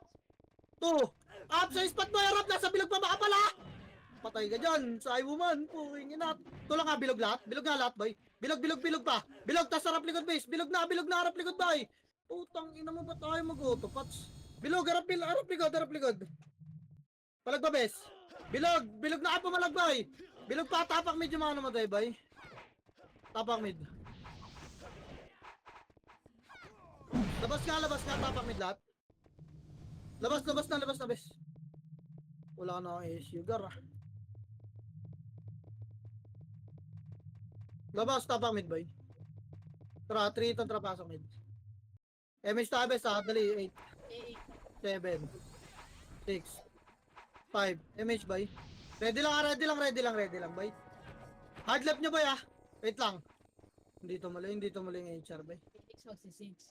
2. Up sa spot boy, harap, nasa bilog pa baka pala. Patay ka dyan, sa woman. Puwing inat. Tulak nga, bilog nga lahat boy. Bilog pa. Bilog, tas harap likod base. Bilog na, harap likod boy. Putang ina mo ba tayo mag-auto, Pats? Bilog, harap likod. Palag ba, bes? Bilog na ka pumalag, boy. Bilog pa, tapak mid yung mga namatay, boy. Tapak mid. Labas ka, tapak mid lahat. Labas na, bes. Wala na akong sugar, ah. Labas, tapak mid, boy. Tara, 3 itong trapasok mid. MH ta, bes, ha? Dali, 8, 7, 6, 5. MH, boy. Ready lang, boy. Hard left nyo, boy, ah. Wait lang. Hindi to mali yung HR, boy. Phoenix magsisage.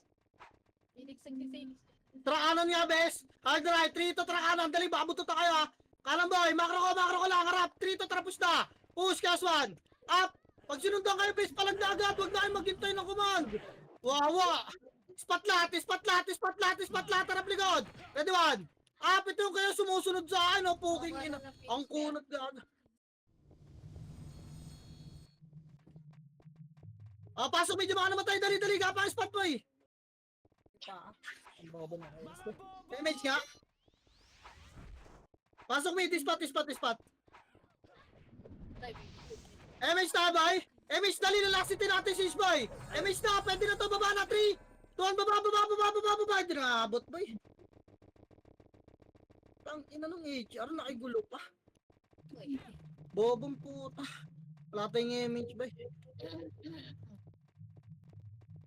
Phoenix nagsisage. Trakanan nga, bes. Hard right, 3 to trakanan. Dali, baka bututan kayo, ha. Kanan, boy. Makro ko lang. Harap. 3 to trapos na. Push, cast 1. Up. Pag sinundan kayo, bes, palag na agad. Huwag na kayo maghintay ng command. Wawa. Spot lahat. Harap likod. Ready 1. Up, ito yung kayo sumusunod sa akin, oh. Puking ina. Ang kunot gaga. Pasok medyo mga namatay. Dali. Gapa ang spot, boy. Ang bobo na kayo. Damage nga. Pasok mid, spot. MH na, boy. MH, dali na laksitin natin si boy. MH na, pwede na to, baba na. 3, 2, baba. Hindi na abot, boy. Tang ina nung HR, nakigulo pa. Bobong puta. Wala tayong MH, boy.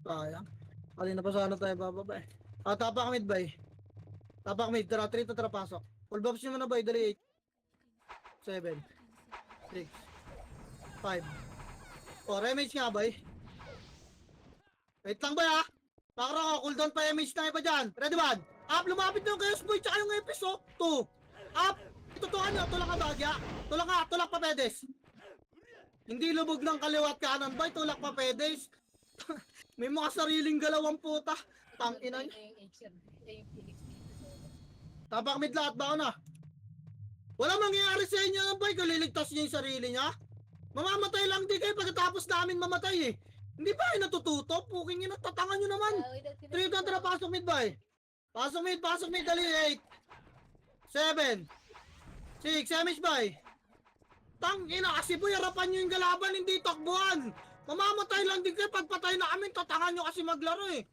Sayang. Kanina pa sana tayo bababa, eh. Tapak mid, boy. Tapak mid, tara, 3 to tara, pasok. Full buffs nyo muna, boy, dali. 8, 7, 6, 5. 4, MH nga, boy. Wait lang, boy, ha. Pakra ko, cooldown pa MH na iba dyan. Ready 1. Up, lumapit na yung Chaos Boy, tsaka yung Epis, oh. 2. Up. Itutukan nyo, tulak ka bagya. Tulak pa pedes. Hindi lubog ng kaliwat kanan, boy. Tulak pa pedes. May mga sariling galawang puta. Tang ina nyo. Tapak mid lahat, baka na. Wala mangyayari sa inyo, boy. Kung liligtas niya yung sarili niya. Mamamatay lang din kayo pagkatapos namin mamatay, eh. Hindi ba kayo natututo? Puking ina, tatangan nyo naman. 3 doon, tara, pasok mid, boy. Pasok mid, dali. 8, 7, 6, MH, boy. Tang ina, kasi boy, harapan nyo yung galaban, hindi takbuhan. Mamamatay lang din kayo, pagpatay na kami, tatangan nyo kasi maglaro, eh.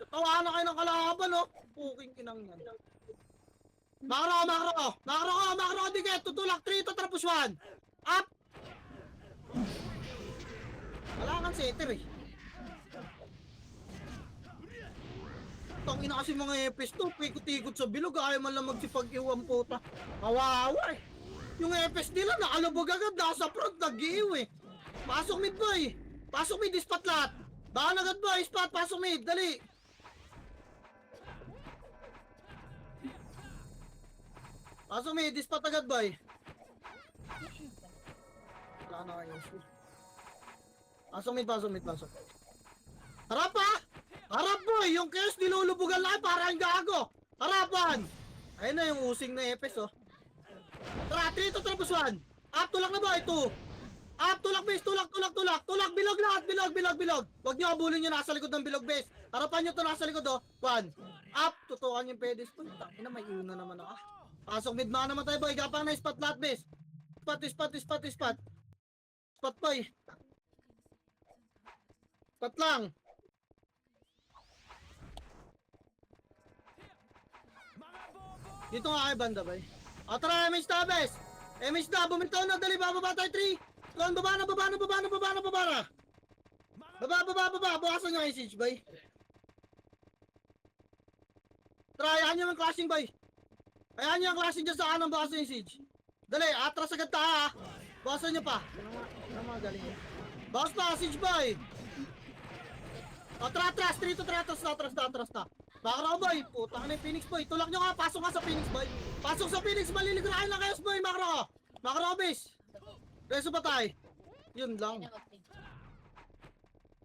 Tawahan na kayo ng kalaban, oh. Puking inang yan. Makro, di kayo, tutulak 3 to tapos 1. Up. Wala kang setter, eh. Tangina kasi mga epes to, pikot-ikot sa bilog, ayaw man lang magsipag-iwan puta. Kawawa, eh. Yung epes nila nakalubog agad, nasa front, nag-iiw, eh. Pasok mid, boy. Pasok mid, spot lahat. Baka agad, boy, spot, pasok mid, dali. Pasok mid, spot agad, boy. Wala na kayo. Pasok mid. Harap, ha? Harap, boy! Yung chaos nilulubugan lang para ang gago! Harapan! Ayun na yung using na epes, oh. Tara, 3 to tapos 1. Up, tulak na, boy, 2. Up, tulak, base, tulak. Bilog lahat, bilog. Huwag nyo abulin yung nasa likod ng bilog, base. Harapan nyo to nasa likod, oh. 1. Up, tutukan yung pedes. Ina, may una naman ako. Pasok mid, mga naman tayo, boy. Gapang na spot lahat, base. Spot. Spot, boy. Spot lang. Dito nga kayo banda, bay. Tara, MH na, bes. MH na, bumintaw na, dali, bababa tayo, 3. Tuan, baba na. Baba. Bukasan nyo kayo, siege, bay. Tara, ayahan nyo yung clashing, bay. Ayahan nyo yung clashing dyan sa kanan, bukasan yung siege. Dali, atras agad ta, ha. Bukasan nyo pa. Ano mga galing yun? Bukas pa, siege, bay. Atras, 3 to atras na. Baka na, boy. Putang na yung Phoenix, boy. Tulak nyo nga. Pasok nga sa Phoenix, boy. Pasok sa Phoenix. Maliligrahin lang kayo, boy. Makro. Makro base. Reso patay. Yun lang.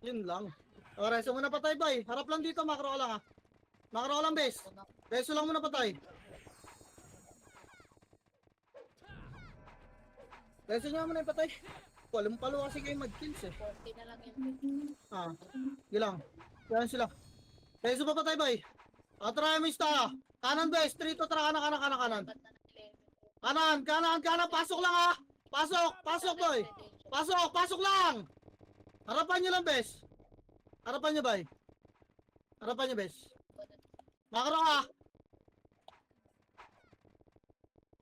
Yun lang. O, reso muna patay, boy. Harap lang dito, makro ka lang, ha. Makro ka lang, base. Reso lang muna patay. Reso niya muna yung patay. Walang palo kasi kayo mag-kills, eh. 40 na lang yun. Ah, yun lang. Yan sila. Reso pa patay, boy. Try mo ista. Kanan, base. 3 to, tara, kanan. Ba't na 11? Kanan. Pasok lang, ha. Pasok, boy. Pasok lang. Harapan nyo lang, bes. Harapan nyo, boy. Harapan nyo, bes. Makro ka.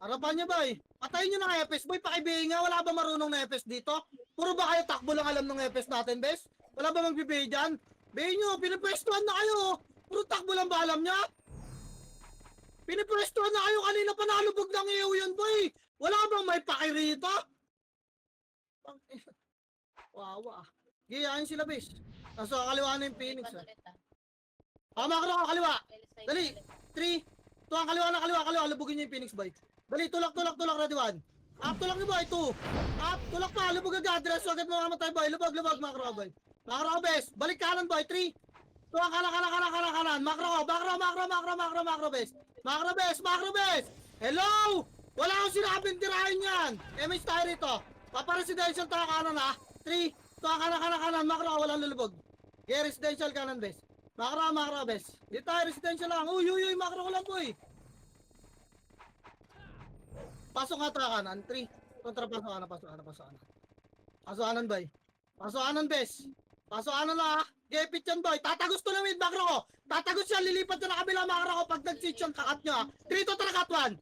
Harapan nyo, boy. Patayin nyo ng EPS, boy. Pakibigay wala ba marunong na EPS dito? Puro ba kayo takbo lang alam ng EPS natin, bes? Wala ba magbibigay dyan? Bigay nyo, pinipwestuhan na kayo. Puro takbo lang ba alam nyo? Pinipwestuhan na kayo, kanina pa nalubog ng iyo yun, boy. Wala bang may pakirito? Wawa. Giyain sila, bes. Nasa kaliwa na yung Phoenix, Ba't ah. ulit, ah? Makro ka, kaliwa. Side, Dali. side. 3. Tuwang kaliwa. Lubugin niyo yung Phoenix, boy. Dali, tulak, ready 1. Up, tulak niyo, boy. 2. Up, tulak pa, lubog agad. Dress, agad mo mamatay, boy. Lubog, makro ka, boy. Makro ka, bes. Balik kanan, boy. 3. Tuwang kanan. Makro ka, bes. Makro, bes. Hello! Wala akong sinabing tirahin yan. MH tayo rito. Papa-residential tayo kanan, ha. 3. Tuwang kanan. Makro ka, walang lulubog. Okay, residential kanan, bes. Makro, bes. Di tayo, residential lang. Uy, makro ko lang, boy. Pasok nga tayo kanan. 3. Kontra, pasok kanan. Pasok kanan, boy. Pasok kanan, bes. Pasok kanan na, ha. Gepit yan, boy. Tatagos to na with makro ko. Tatagos yan, lilipat na kabila makro ko. Pag nag-switch yung kakat nyo, ha. 3 to tara, cut 1.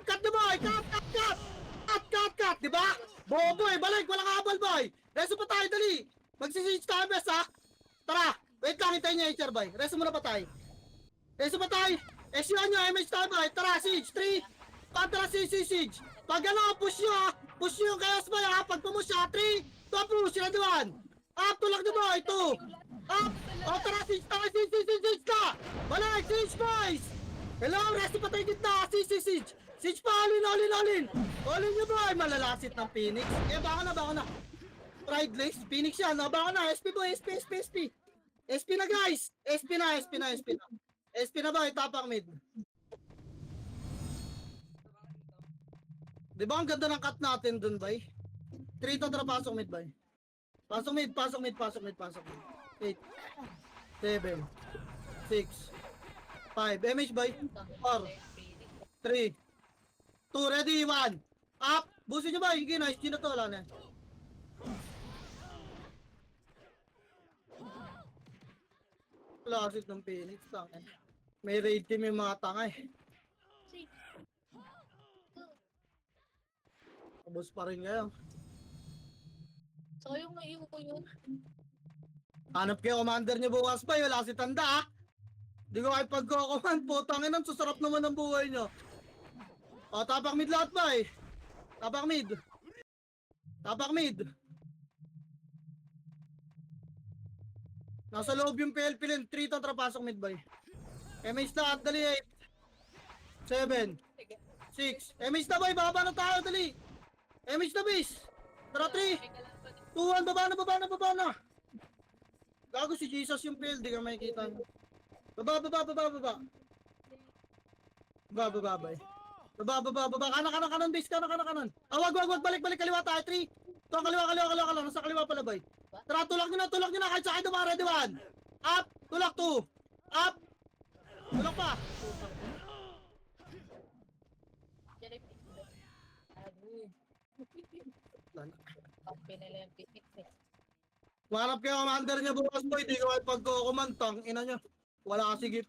Cut na, boy. Cut. Diba? Bobo, eh. Balik. Walang habal, boy. Reso pa tayo, dali. Magsiswitch tayo, bes, ha. Tara. Wait lang, hintayin niya, HR, boy. Reso muna pa tayo. SU nyo, MH tayo, boy. Tara, siege. 3. Kontra, siege. Pag ano, push nyo, ha. Push nyo yung chaos, boy, ha. Pag pumus siya, 3. 2, push. Sila, 1. Up, tulak na, boy. 2. Up. O, tara, siege na. Balik, siege, boys. Hello, resto pa tayo gitna. Siege. Siege pa, all in. All in nyo, boy. Malalasit ng Phoenix. Baka na. Pride lace, Phoenix yan. Baka na, SP, boy. SP. SP na, guys. SP na. SP na, boy. Tapak mid. Di ba ang ganda ng cut natin dun, boy? 3 to tara, pasok mid, boy. Pasok mid. 8, 7, 6, 5. MH, boy. 4, 3, 2, ready, 1. Up. Busin nyo, boy. Sige, nice. Gino to, wala na. Classic ng Phoenix, tanga. May raid team yung mga tanga, eh. Abos pa rin kayo. So yung iyo ko yun. Hanap kayo commander nyo bukas pa, wala si Tanda, ha? Di ko kahit pagko-command po, tangin ang susarap naman ng buhay nyo. O, tapak mid lahat ba, eh? Tapak mid. Nasa loob yung PLP rin, 3 to trapasok mid, boy. MH lahat, dali, 8, 7, 6. MH na, boy, baba na tayo, dali. MH na, base. Tara, 3, 2, 1, baba na. Gago si Jesus yung PL, di ka makikita nyo. Baba. Kanan, base, kanan. Wag, balik, kaliwa tayo, 3. Ito, kaliwa, nasa kaliwa pala, boy. Tara, tulak nyo na, kahit sa akin dumara, ready 1. Up, tulak 2. Up. Tulak pa. Okay na lang yung pipit eh. Marap kayo commander niya bukas, boy. Di ko kahit pagko-command, tang ina nyo. Wala kasi gift.